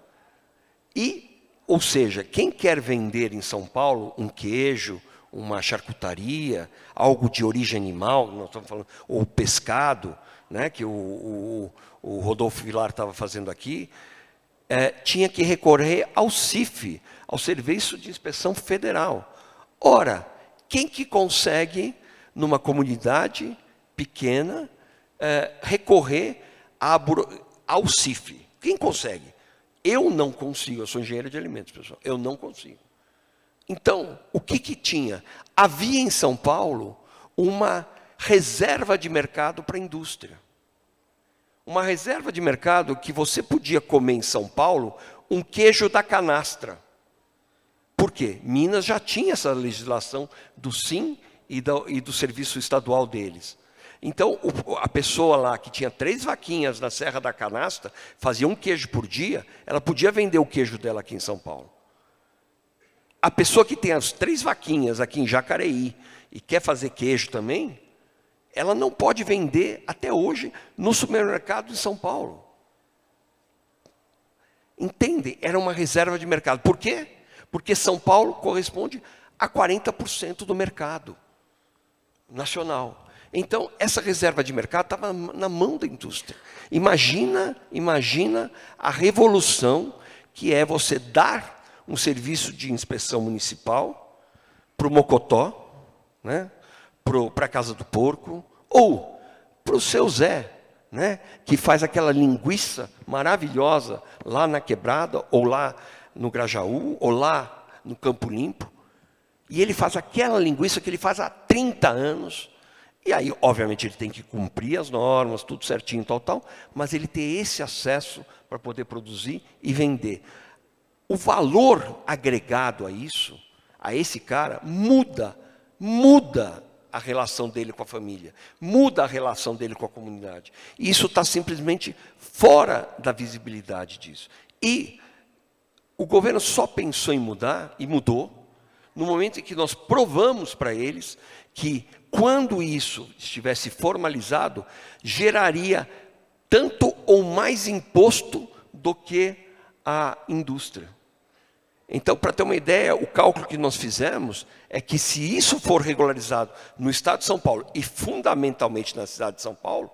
[SPEAKER 2] Ou seja, quem quer vender em São Paulo um queijo, uma charcutaria, algo de origem animal, nós estamos falando, ou pescado, né, que o Rodolfo Vilar estava fazendo aqui, tinha que recorrer ao CIF, ao Serviço de Inspeção Federal. Ora, quem que consegue, numa comunidade pequena, recorrer ao CIF? Quem consegue? Eu não consigo, eu sou engenheiro de alimentos, pessoal, eu não consigo. Então, o que tinha? Havia em São Paulo uma reserva de mercado para a indústria. Uma reserva de mercado que você podia comer em São Paulo um queijo da canastra. Por quê? Minas já tinha essa legislação do SIM e do serviço estadual deles. Então, a pessoa lá que tinha 3 vaquinhas na Serra da Canastra, fazia um queijo por dia, ela podia vender o queijo dela aqui em São Paulo. A pessoa que tem as 3 vaquinhas aqui em Jacareí e quer fazer queijo também, ela não pode vender até hoje no supermercado de São Paulo. Entendem? Era uma reserva de mercado. Por quê? porque São Paulo corresponde a 40% do mercado nacional. Então, essa reserva de mercado estava na mão da indústria. Imagina a revolução que é você dar um serviço de inspeção municipal para o Mocotó, né? Para a Casa do Porco, ou para o seu Zé, né? Que faz aquela linguiça maravilhosa lá na Quebrada, ou lá no Grajaú, ou lá no Campo Limpo. E ele faz aquela linguiça que ele faz há 30 anos. E aí, obviamente, ele tem que cumprir as normas, tudo certinho, tal, mas ele tem esse acesso para poder produzir e vender. O valor agregado a isso, a esse cara, muda a relação dele com a família, muda a relação dele com a comunidade. E isso está simplesmente fora da visibilidade disso. E o governo só pensou em mudar, e mudou, no momento em que nós provamos para eles que, quando isso estivesse formalizado, geraria tanto ou mais imposto do que a indústria. Então, para ter uma ideia, o cálculo que nós fizemos é que, se isso for regularizado no estado de São Paulo, e fundamentalmente na cidade de São Paulo,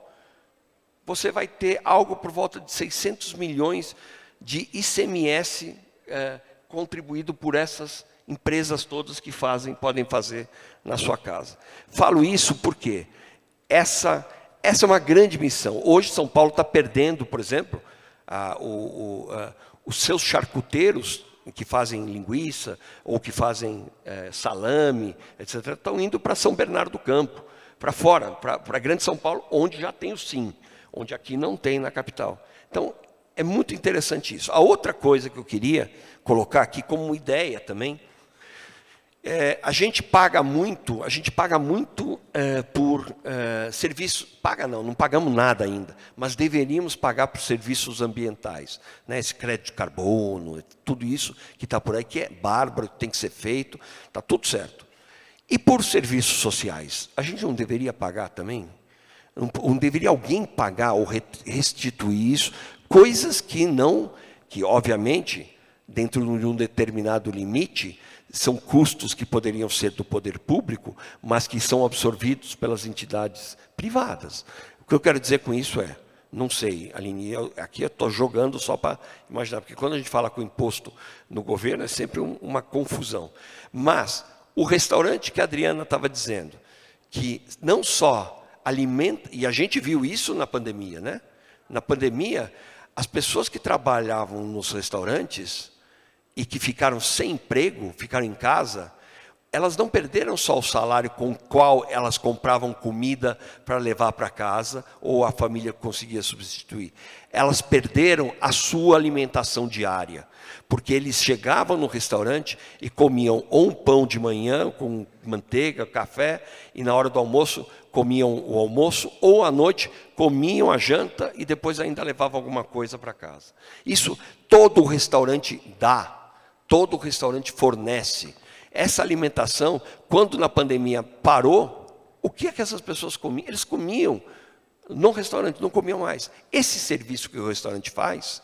[SPEAKER 2] você vai ter algo por volta de 600 milhões de ICMS contribuído por essas empresas todas que podem fazer na sua casa. Falo isso porque essa é uma grande missão. Hoje, São Paulo está perdendo, por exemplo, os seus charcuteiros, que fazem linguiça, ou que fazem salame, etc., estão indo para São Bernardo do Campo, para fora, para a grande São Paulo, onde já tem o SIM, onde aqui não tem na capital. Então, é muito interessante isso. A outra coisa que eu queria colocar aqui como ideia também, a gente paga muito por serviços, não pagamos nada ainda, mas deveríamos pagar por serviços ambientais, né? Esse crédito de carbono, tudo isso que está por aí, que é bárbaro, que tem que ser feito, está tudo certo. E por serviços sociais, a gente não deveria pagar também? Não deveria alguém pagar ou restituir isso? Coisas que obviamente, dentro de um determinado limite, são custos que poderiam ser do poder público, mas que são absorvidos pelas entidades privadas. O que eu quero dizer com isso não sei, Aline, aqui eu estou jogando só para imaginar, porque quando a gente fala com imposto no governo, é sempre uma confusão. Mas o restaurante que a Adriana estava dizendo, que não só alimenta, e a gente viu isso na pandemia, né? Na pandemia, as pessoas que trabalhavam nos restaurantes e que ficaram sem emprego, ficaram em casa, elas não perderam só o salário com o qual elas compravam comida para levar para casa, ou a família conseguia substituir. Elas perderam a sua alimentação diária, porque eles chegavam no restaurante e comiam ou um pão de manhã com manteiga, café, e na hora do almoço comiam o almoço, ou à noite comiam a janta e depois ainda levavam alguma coisa para casa. Isso todo restaurante dá. Todo restaurante fornece. Essa alimentação, quando na pandemia parou, o que é que essas pessoas comiam? Eles comiam no restaurante, não comiam mais. Esse serviço que o restaurante faz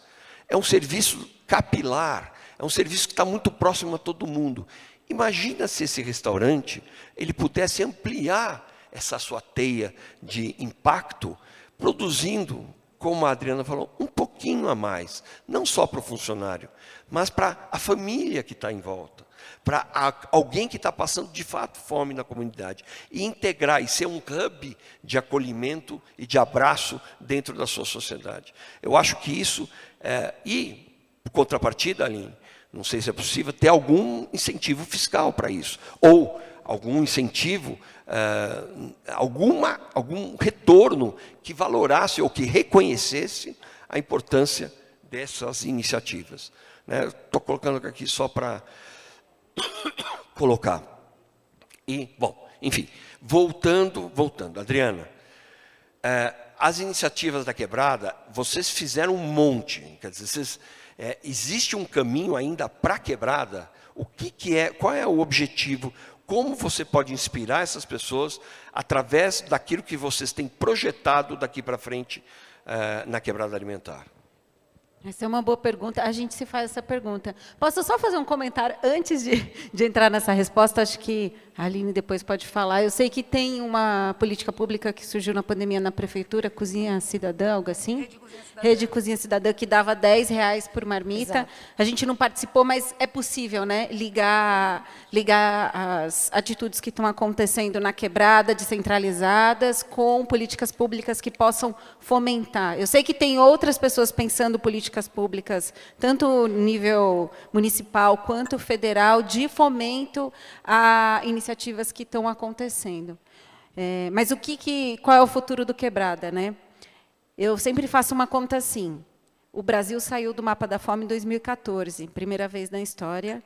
[SPEAKER 2] é um serviço capilar, é um serviço que está muito próximo a todo mundo. Imagina se esse restaurante ele pudesse ampliar essa sua teia de impacto, produzindo, como a Adriana falou, um pouquinho a mais, não só para o funcionário, mas para a família que está em volta, para alguém que está passando de fato fome na comunidade, e integrar e ser um hub de acolhimento e de abraço dentro da sua sociedade. Eu acho que isso, e por contrapartida, Aline, não sei se é possível ter algum incentivo fiscal para isso, ou algum incentivo, algum retorno que valorasse ou que reconhecesse a importância dessas iniciativas. Estou colocando aqui só para colocar. E, bom, enfim, voltando, Adriana, as iniciativas da Quebrada, vocês fizeram um monte, quer dizer, existe um caminho ainda para a Quebrada? Qual é o objetivo? Como você pode inspirar essas pessoas através daquilo que vocês têm projetado daqui para frente na Quebrada Alimentar?
[SPEAKER 5] Essa é uma boa pergunta. A gente se faz essa pergunta. Posso só fazer um comentário antes de entrar nessa resposta? Acho que a Aline depois pode falar. Eu sei que tem uma política pública que surgiu na pandemia na prefeitura, Cozinha Cidadã, algo assim? Rede Cozinha Cidadã, que dava R$10 por marmita. Exato. A gente não participou, mas é possível, né, ligar as atitudes que estão acontecendo na quebrada, descentralizadas, com políticas públicas que possam fomentar. Eu sei que tem outras pessoas pensando políticas públicas, tanto nível municipal quanto federal, de fomento a iniciativas que estão acontecendo. Mas qual é o futuro do Quebrada, né? Eu sempre faço uma conta assim. O Brasil saiu do mapa da fome em 2014, primeira vez na história.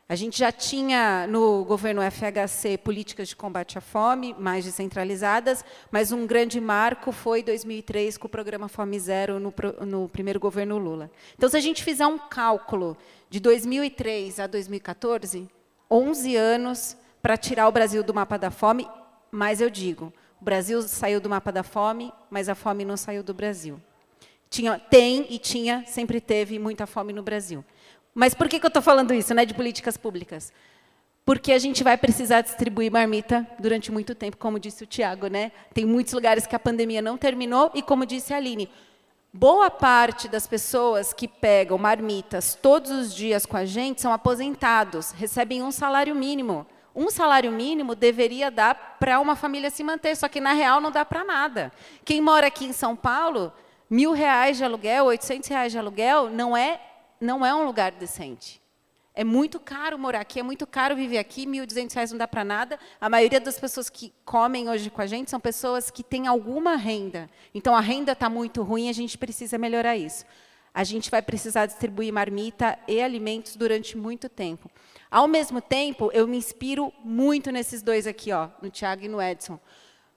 [SPEAKER 5] A gente já tinha, no governo FHC, políticas de combate à fome, mais descentralizadas, mas um grande marco foi 2003, com o programa Fome Zero, no primeiro governo Lula. Então, se a gente fizer um cálculo de 2003 a 2014, 11 anos para tirar o Brasil do mapa da fome, mas eu digo, o Brasil saiu do mapa da fome, mas a fome não saiu do Brasil. Sempre teve muita fome no Brasil. Mas por que eu estou falando isso, né, de políticas públicas? Porque a gente vai precisar distribuir marmita durante muito tempo, como disse o Tiago, né? Tem muitos lugares que a pandemia não terminou, e como disse a Aline, boa parte das pessoas que pegam marmitas todos os dias com a gente são aposentados, recebem um salário mínimo. Um salário mínimo deveria dar para uma família se manter, só que, na real, não dá para nada. Quem mora aqui em São Paulo, R$1.000 de aluguel, R$800 de aluguel, não é um lugar decente. É muito caro morar aqui, é muito caro viver aqui, R$1.200 não dá para nada. A maioria das pessoas que comem hoje com a gente são pessoas que têm alguma renda. Então, a renda está muito ruim, a gente precisa melhorar isso. A gente vai precisar distribuir marmita e alimentos durante muito tempo. Ao mesmo tempo, eu me inspiro muito nesses dois aqui, ó, no Tiago e no Edson,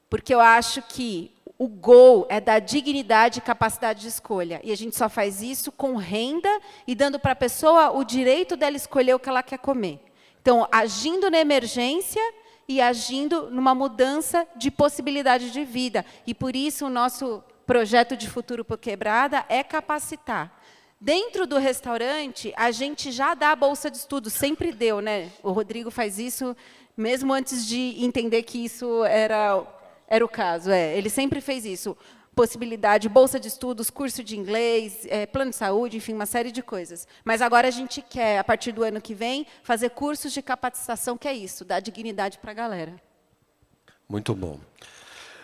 [SPEAKER 5] porque eu acho que o gol é dar dignidade e capacidade de escolha. E a gente só faz isso com renda e dando para a pessoa o direito dela escolher o que ela quer comer. Então, agindo na emergência e agindo numa mudança de possibilidade de vida. E, por isso, o nosso projeto de futuro por Quebrada é capacitar. Dentro do restaurante, a gente já dá a bolsa de estudo, sempre deu, né? O Rodrigo faz isso, mesmo antes de entender que isso era o caso. Ele sempre fez isso. Possibilidade, bolsa de estudos, curso de inglês, plano de saúde, enfim, uma série de coisas. Mas agora a gente quer, a partir do ano que vem, fazer cursos de capacitação, que é isso, dar dignidade para a galera.
[SPEAKER 2] Muito bom.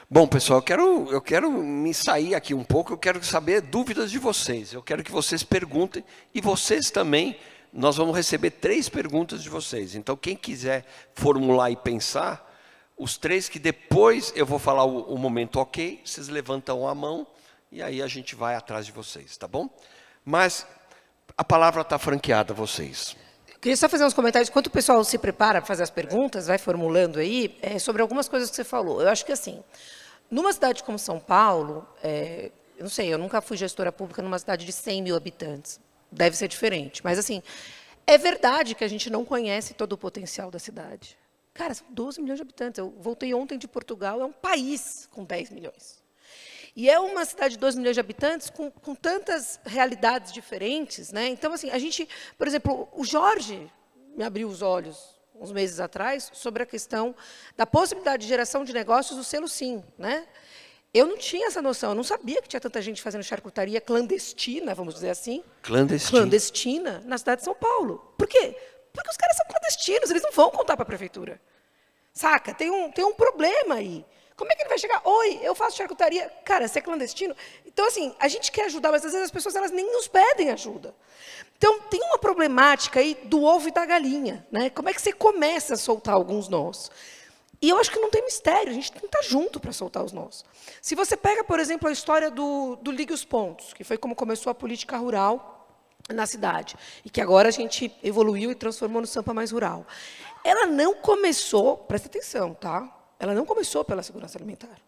[SPEAKER 2] Bom, pessoal, eu quero me sair aqui um pouco, eu quero saber dúvidas de vocês. Eu quero que vocês perguntem, e vocês também, nós vamos receber 3 perguntas de vocês. Então, quem quiser formular e pensar, os 3 que depois eu vou falar o momento ok, vocês levantam a mão, e aí a gente vai atrás de vocês, tá bom? Mas a palavra está franqueada a vocês.
[SPEAKER 6] Eu queria só fazer uns comentários, enquanto o pessoal se prepara para fazer as perguntas, vai formulando aí, sobre algumas coisas que você falou. Eu acho que, assim, numa cidade como São Paulo, eu não sei, eu nunca fui gestora pública numa cidade de 100 mil habitantes. Deve ser diferente. Mas, assim, é verdade que a gente não conhece todo o potencial da cidade. Cara, são 12 milhões de habitantes. Eu voltei ontem de Portugal, é um país com 10 milhões. E é uma cidade de 12 milhões de habitantes com tantas realidades diferentes, né? Então, assim, a gente, por exemplo, o Jorge me abriu os olhos uns meses atrás sobre a questão da possibilidade de geração de negócios do selo Sim, né? Eu não tinha essa noção, eu não sabia que tinha tanta gente fazendo charcutaria clandestina, vamos dizer assim. Clandestina na cidade de São Paulo. Por quê? Porque os caras são clandestinos, eles não vão contar para a prefeitura. Saca? Tem um problema aí. Como é que ele vai chegar? Oi, eu faço charcutaria. Cara, você é clandestino? Então, assim, a gente quer ajudar, mas às vezes as pessoas elas nem nos pedem ajuda. Então, tem uma problemática aí do ovo e da galinha, né? Como é que você começa a soltar alguns nós? E eu acho que não tem mistério, a gente tem que estar junto para soltar os nós. Se você pega, por exemplo, a história do Ligue os Pontos, que foi como começou a política rural na cidade, e que agora a gente evoluiu e transformou no Sampa Mais Rural. Ela não começou, presta atenção, tá? Ela não começou pela segurança alimentar.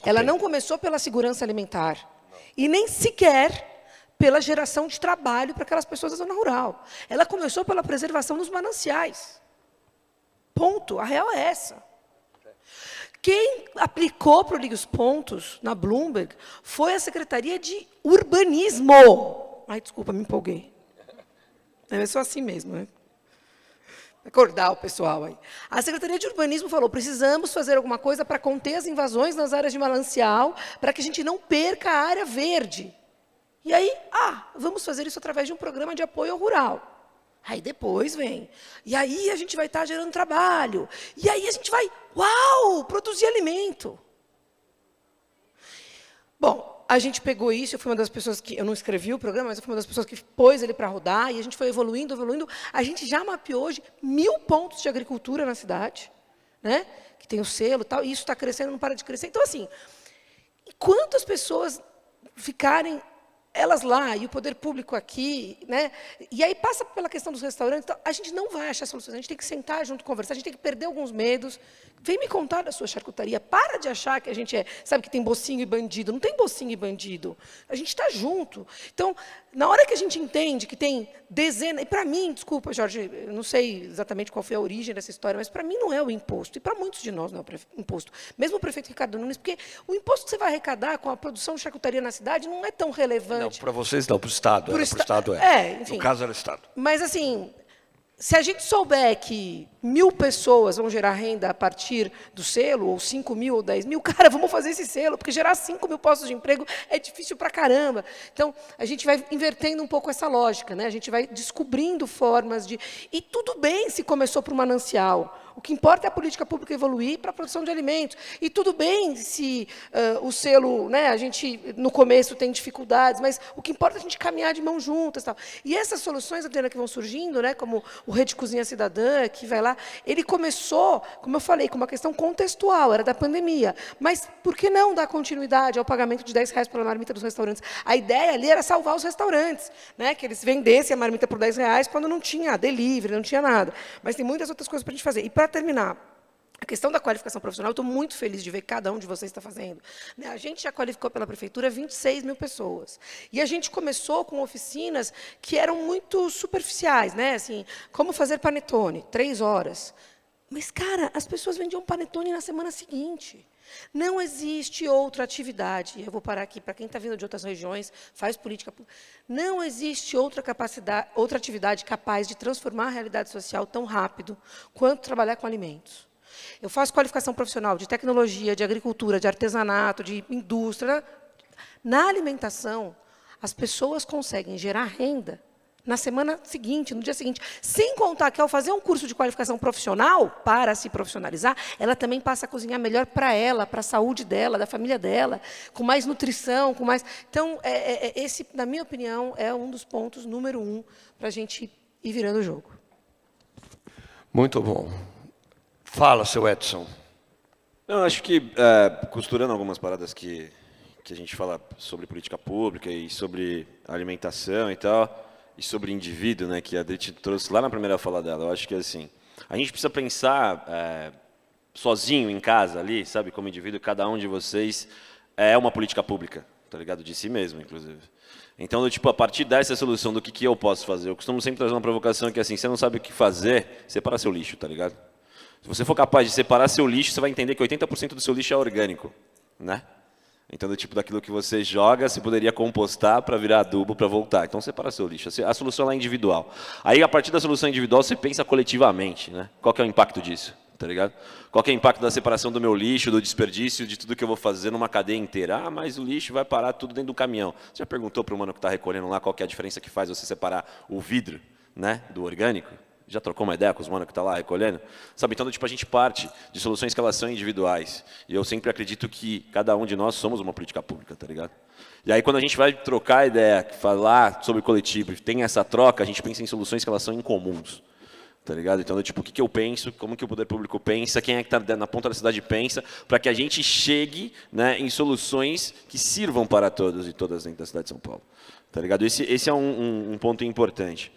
[SPEAKER 6] Ela não começou pela segurança alimentar. Não. E nem sequer pela geração de trabalho para aquelas pessoas da zona rural. Ela começou pela preservação dos mananciais. Ponto. A real é essa. Quem aplicou para o Ligue os Pontos, na Bloomberg, foi a Secretaria de Urbanismo. Ai, desculpa, me empolguei. É só assim mesmo, né? Acordar o pessoal aí. A Secretaria de Urbanismo falou, precisamos fazer alguma coisa para conter as invasões nas áreas de manancial, para que a gente não perca a área verde. E aí, vamos fazer isso através de um programa de apoio ao rural. Aí depois vem. E aí a gente vai estar gerando trabalho. E aí a gente vai, produzir alimento. Bom, a gente pegou isso, eu fui uma das pessoas que, eu não escrevi o programa, mas eu fui uma das pessoas que pôs ele para rodar, e a gente foi evoluindo, evoluindo. A gente já mapeou hoje 1000 pontos de agricultura na cidade, né? Que tem o selo e tal, e isso está crescendo, não para de crescer. Então, assim, enquanto as pessoas ficarem elas lá e o poder público aqui, né? E aí passa pela questão dos restaurantes, então, a gente não vai achar soluções, a gente tem que sentar junto, conversar, a gente tem que perder alguns medos. Vem me contar da sua charcutaria, para de achar que a gente sabe que tem mocinho e bandido, não tem mocinho e bandido, a gente está junto. Então, na hora que a gente entende que tem dezenas, e para mim, desculpa, Jorge, eu não sei exatamente qual foi a origem dessa história, mas para mim não é o imposto, e para muitos de nós não é o imposto, mesmo o prefeito Ricardo Nunes, porque o imposto que você vai arrecadar com a produção de charcutaria na cidade não é tão relevante.
[SPEAKER 2] Não, para vocês não, para o Estado. Para o Estado
[SPEAKER 6] enfim.
[SPEAKER 2] No caso era o Estado.
[SPEAKER 6] Mas, assim, se a gente souber que 1000 pessoas vão gerar renda a partir do selo, ou 5.000 ou 10.000, cara, vamos fazer esse selo, porque gerar 5.000 postos de emprego é difícil pra caramba. Então, a gente vai invertendo um pouco essa lógica, né? A gente vai descobrindo formas de... E tudo bem se começou por um manancial. O que importa é a política pública evoluir para a produção de alimentos. E tudo bem se o selo, né, a gente, no começo, tem dificuldades, mas o que importa é a gente caminhar de mãos juntas. Tal. E essas soluções, Adriana, que vão surgindo, né, como o Rede Cozinha Cidadã, que vai lá, ele começou, como eu falei, com uma questão contextual, era da pandemia. Mas por que não dar continuidade ao pagamento de R$10 pela marmita dos restaurantes? A ideia ali era salvar os restaurantes, né, que eles vendessem a marmita por R$10 quando não tinha delivery, não tinha nada. Mas tem muitas outras coisas para a gente fazer. E, para terminar, a questão da qualificação profissional, eu estou muito feliz de ver que cada um de vocês está fazendo. A gente já qualificou pela prefeitura 26.000 pessoas. E a gente começou com oficinas que eram muito superficiais, né? Assim, como fazer panetone, 3 horas. Mas, cara, as pessoas vendiam panetone na semana seguinte. Não existe outra atividade, eu vou parar aqui, para quem está vindo de outras regiões, faz política pública, não existe outra atividade capaz de transformar a realidade social tão rápido quanto trabalhar com alimentos. Eu faço qualificação profissional de tecnologia, de agricultura, de artesanato, de indústria. Na alimentação, as pessoas conseguem gerar renda na semana seguinte, no dia seguinte. Sem contar que, ao fazer um curso de qualificação profissional, para se profissionalizar, ela também passa a cozinhar melhor para ela, para a saúde dela, da família dela, com mais nutrição, com mais... Então, esse, na minha opinião, é um dos pontos número 1 para a gente ir virando o jogo.
[SPEAKER 2] Muito bom. Fala, seu Edson.
[SPEAKER 4] Não, acho que, costurando algumas paradas que a gente fala sobre política pública e sobre alimentação e tal, e sobre indivíduo, né, que a Adri trouxe lá na primeira fala dela, eu acho que assim, a gente precisa pensar sozinho em casa ali, sabe, como indivíduo, cada um de vocês é uma política pública, tá ligado? De si mesmo, inclusive. Então, tipo, a partir dessa solução do que eu posso fazer, eu costumo sempre trazer uma provocação que, assim, você não sabe o que fazer, separa seu lixo, tá ligado? Se você for capaz de separar seu lixo, você vai entender que 80% do seu lixo é orgânico, né? Então, do tipo daquilo que você joga, você poderia compostar para virar adubo para voltar. Então, separa seu lixo. A solução é individual. Aí, a partir da solução individual, você pensa coletivamente, né? Qual que é o impacto disso? Tá ligado? Qual que é o impacto da separação do meu lixo, do desperdício, de tudo que eu vou fazer numa cadeia inteira? Ah, mas o lixo vai parar tudo dentro do caminhão. Você já perguntou para o mano que está recolhendo lá qual que é a diferença que faz você separar o vidro, né, do orgânico? Já trocou uma ideia com os mano que está lá recolhendo? Sabe, então, tipo, a gente parte de soluções que elas são individuais. E eu sempre acredito que cada um de nós somos uma política pública, tá ligado? E aí, quando a gente vai trocar ideia, falar sobre coletivo, tem essa troca, a gente pensa em soluções que elas são incomuns. Tá ligado? Então, tipo, o que eu penso, como que o poder público pensa, quem é que está na ponta da cidade pensa, para que a gente chegue, né, em soluções que sirvam para todos e todas dentro da cidade de São Paulo. Tá ligado? Esse é um ponto importante.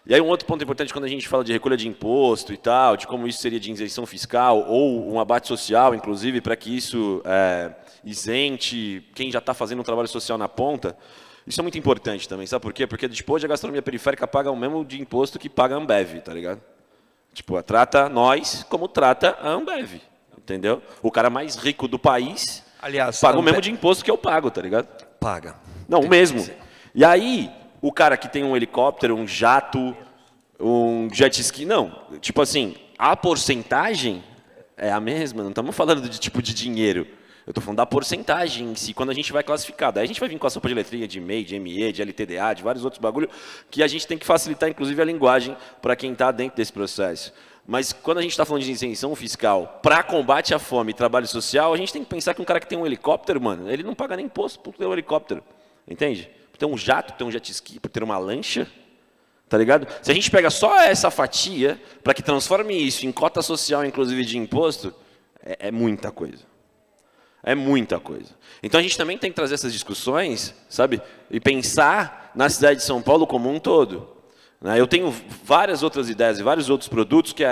[SPEAKER 4] E aí um outro ponto importante quando a gente fala de recolha de imposto e tal, de como isso seria de isenção fiscal ou um abate social, inclusive, para que isso isente quem já está fazendo um trabalho social na ponta, isso é muito importante também, sabe por quê? Porque tipo, hoje a gastronomia periférica paga o mesmo de imposto que paga a Ambev, tá ligado? Tipo, trata nós como trata a Ambev. entendeu? O cara mais rico do país
[SPEAKER 2] Aliás,
[SPEAKER 4] paga o mesmo de imposto que eu pago, tá ligado?
[SPEAKER 2] Paga.
[SPEAKER 4] Não, o mesmo. E aí, o cara que tem um helicóptero, um jato, um jet ski, não. Tipo assim, a porcentagem é a mesma, não estamos falando de tipo de dinheiro. Eu estou falando da porcentagem em si, quando a gente vai classificar. Daí a gente vai vir com a sopa de letrinha de MEI, de ME, de LTDA, de vários outros bagulho, que a gente tem que facilitar, inclusive, a linguagem para quem está dentro desse processo. Mas quando a gente está falando de isenção fiscal para combate à fome e trabalho social, a gente tem que pensar que um cara que tem um helicóptero, mano, ele não paga nem imposto por ter um helicóptero. Entende? Por ter um jato, por ter um jet ski, por ter uma lancha. Tá ligado? Se a gente pega só essa fatia para que transforme isso em cota social, inclusive de imposto, é muita coisa. É muita coisa. Então a gente também tem que trazer essas discussões, sabe? E pensar na cidade de São Paulo como um todo. Eu tenho várias outras ideias e vários outros produtos que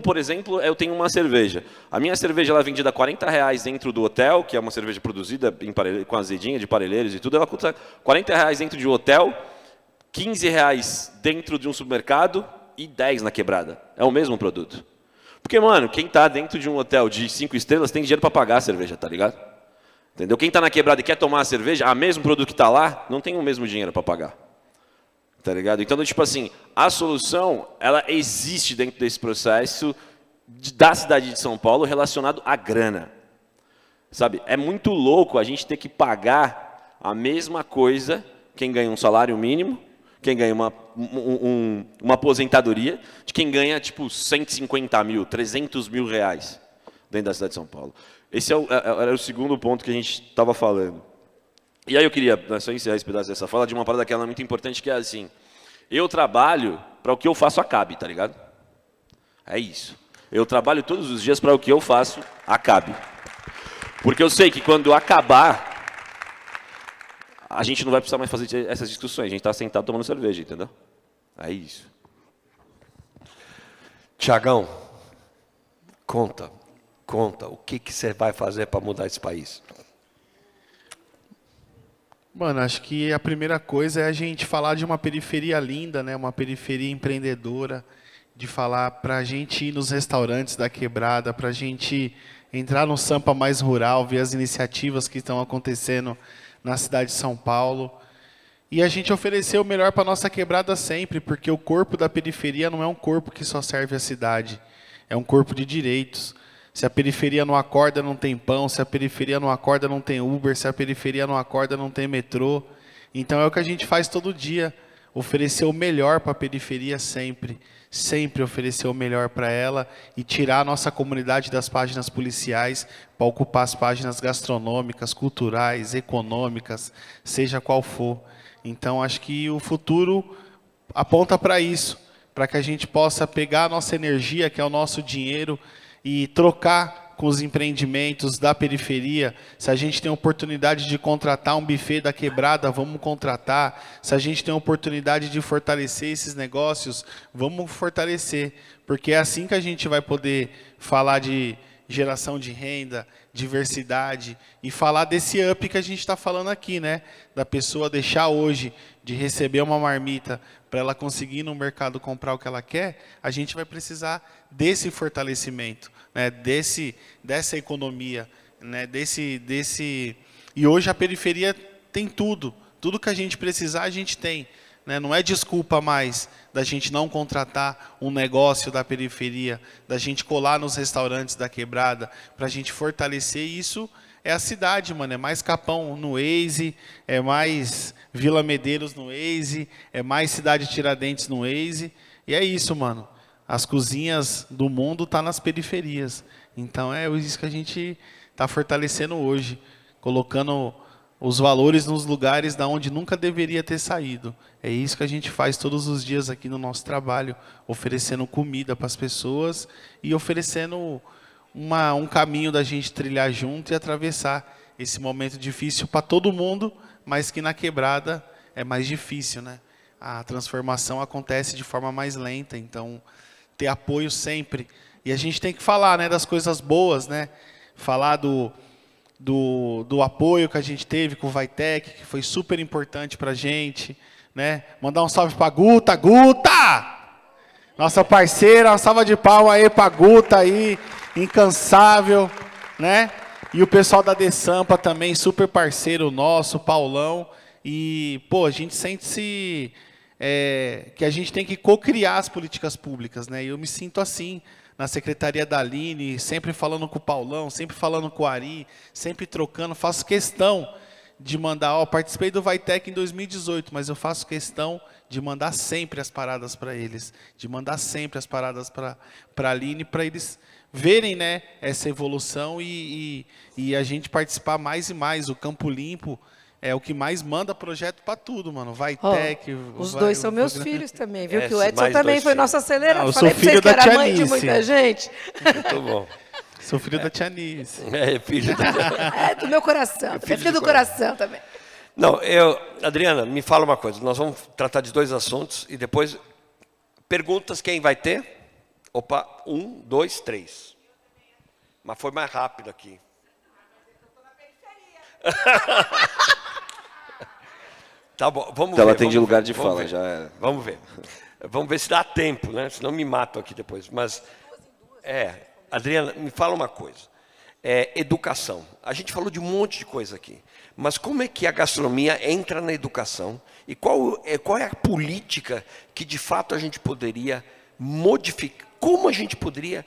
[SPEAKER 4] por exemplo, eu tenho uma cerveja. A minha cerveja ela é vendida a R$40 dentro do hotel, que é uma cerveja produzida com azedinha de Parelheiros e tudo. Ela custa R$40 dentro de um hotel, R$15 dentro de um supermercado e 10 na quebrada. É o mesmo produto. Porque, mano, quem está dentro de um hotel de 5 estrelas tem dinheiro para pagar a cerveja, tá ligado? Entendeu? Quem está na quebrada e quer tomar a cerveja, o mesmo produto que está lá, não tem o mesmo dinheiro para pagar. Tá ligado? Então, tipo assim, a solução, ela existe dentro desse processo da cidade de São Paulo relacionado à grana. Sabe? É muito louco a gente ter que pagar a mesma coisa quem ganha um salário mínimo, quem ganha uma aposentadoria, de quem ganha, tipo, 150 mil, 300 mil reais dentro da cidade de São Paulo. Esse era o segundo ponto que a gente estava falando. E aí eu queria, só encerrar esse pedaço dessa fala, de uma parada que ela é muito importante, que é assim, eu trabalho para o que eu faço acabe, tá ligado? É isso. Eu trabalho todos os dias para o que eu faço acabe. Porque eu sei que quando acabar, a gente não vai precisar mais fazer essas discussões. A gente está sentado tomando cerveja, entendeu? É isso.
[SPEAKER 2] Tiagão, conta. O que você vai fazer para mudar esse país?
[SPEAKER 3] Mano, acho que a primeira coisa é a gente falar de uma periferia linda, né? Uma periferia empreendedora, de falar para a gente ir nos restaurantes da quebrada, para a gente entrar no Sampa mais rural, ver as iniciativas que estão acontecendo na cidade de São Paulo. E a gente oferecer o melhor para a nossa quebrada sempre, porque o corpo da periferia não é um corpo que só serve à cidade, é um corpo de direitos. Se a periferia não acorda, não tem pão. Se a periferia não acorda, não tem Uber. Se a periferia não acorda, não tem metrô. Então é o que a gente faz todo dia. Oferecer o melhor para a periferia sempre. Sempre oferecer o melhor para ela e tirar a nossa comunidade das páginas policiais para ocupar as páginas gastronômicas, culturais, econômicas, seja qual for. Então acho que o futuro aponta para isso. Para que a gente possa pegar a nossa energia, que é o nosso dinheiro, e trocar com os empreendimentos da periferia. Se a gente tem a oportunidade de contratar um buffet da quebrada, vamos contratar. Se a gente tem a oportunidade de fortalecer esses negócios, vamos fortalecer. Porque é assim que a gente vai poder falar de geração de renda, diversidade, e falar desse up que a gente está falando aqui, né? Da pessoa deixar hoje de receber uma marmita para ela conseguir no mercado comprar o que ela quer, a gente vai precisar desse fortalecimento, né? Dessa economia, né? E hoje a periferia tem tudo que a gente precisar, a gente tem, né? Não é desculpa mais da gente não contratar um negócio da periferia, da gente colar nos restaurantes da quebrada, para a gente fortalecer isso. É a cidade, mano, é mais Capão no Waze, é mais Vila Medeiros no Waze, é mais Cidade Tiradentes no Waze, e é isso, mano. As cozinhas do mundo estão nas periferias. Então é isso que a gente está fortalecendo hoje, colocando os valores nos lugares da onde nunca deveria ter saído. É isso que a gente faz todos os dias aqui no nosso trabalho, oferecendo comida para as pessoas e oferecendo um caminho da gente trilhar junto e atravessar esse momento difícil para todo mundo, mas que na quebrada é mais difícil, né? A transformação acontece de forma mais lenta, então ter apoio sempre. E a gente tem que falar, né, das coisas boas, né? Falar do apoio que a gente teve com o Vaitec, que foi super importante para a gente, né? Mandar um salve para a Guta! Nossa parceira, uma salva de palmas aí para a Guta aí, incansável, né? E o pessoal da Desampa também, super parceiro nosso, Paulão. E, pô, a gente sente-se que a gente tem que co-criar as políticas públicas, né? E eu me sinto assim, na Secretaria da Aline, sempre falando com o Paulão, sempre falando com o Ari, sempre trocando. Faço questão de mandar, participei do Vaitec em 2018, mas eu faço questão de mandar sempre as paradas para eles, de mandar sempre as paradas para a Aline, para eles verem, né, essa evolução e a gente participar mais e mais. O Campo Limpo é o que mais manda projeto para tudo, mano. Vaitec.
[SPEAKER 6] Os dois são meus filhos também, viu? Que o Edson
[SPEAKER 2] mais
[SPEAKER 6] também
[SPEAKER 2] dois
[SPEAKER 6] foi
[SPEAKER 2] filhos.
[SPEAKER 6] nosso acelerador.
[SPEAKER 3] Eu
[SPEAKER 6] Falei
[SPEAKER 3] sou
[SPEAKER 6] pra vocês
[SPEAKER 3] filho
[SPEAKER 6] que
[SPEAKER 3] da
[SPEAKER 6] era mãe de
[SPEAKER 3] Tia
[SPEAKER 6] muita
[SPEAKER 3] Alice.
[SPEAKER 6] gente.
[SPEAKER 2] Muito bom.
[SPEAKER 3] Sou filho da Tia Anice.
[SPEAKER 2] É, filho da...
[SPEAKER 6] É do meu coração. É filho do coração também.
[SPEAKER 2] Não, Adriana, me fala uma coisa. Nós vamos tratar de 2 assuntos e depois perguntas quem vai ter. Opa, 1, 2, 3. Mas foi mais rápido aqui. Tá bom, vamos ver.
[SPEAKER 4] Ela tem de
[SPEAKER 2] vamos
[SPEAKER 4] lugar
[SPEAKER 2] ver,
[SPEAKER 4] de
[SPEAKER 2] vamos
[SPEAKER 4] fala,
[SPEAKER 2] ver.
[SPEAKER 4] já era.
[SPEAKER 2] Vamos ver. Vamos ver se dá tempo, né? Senão me matam aqui depois. Mas, Adriana, me fala uma coisa. Educação. A gente falou de um monte de coisa aqui. Mas como é que a gastronomia entra na educação? E qual é a política que, de fato, a gente poderia modificar? Como a gente poderia...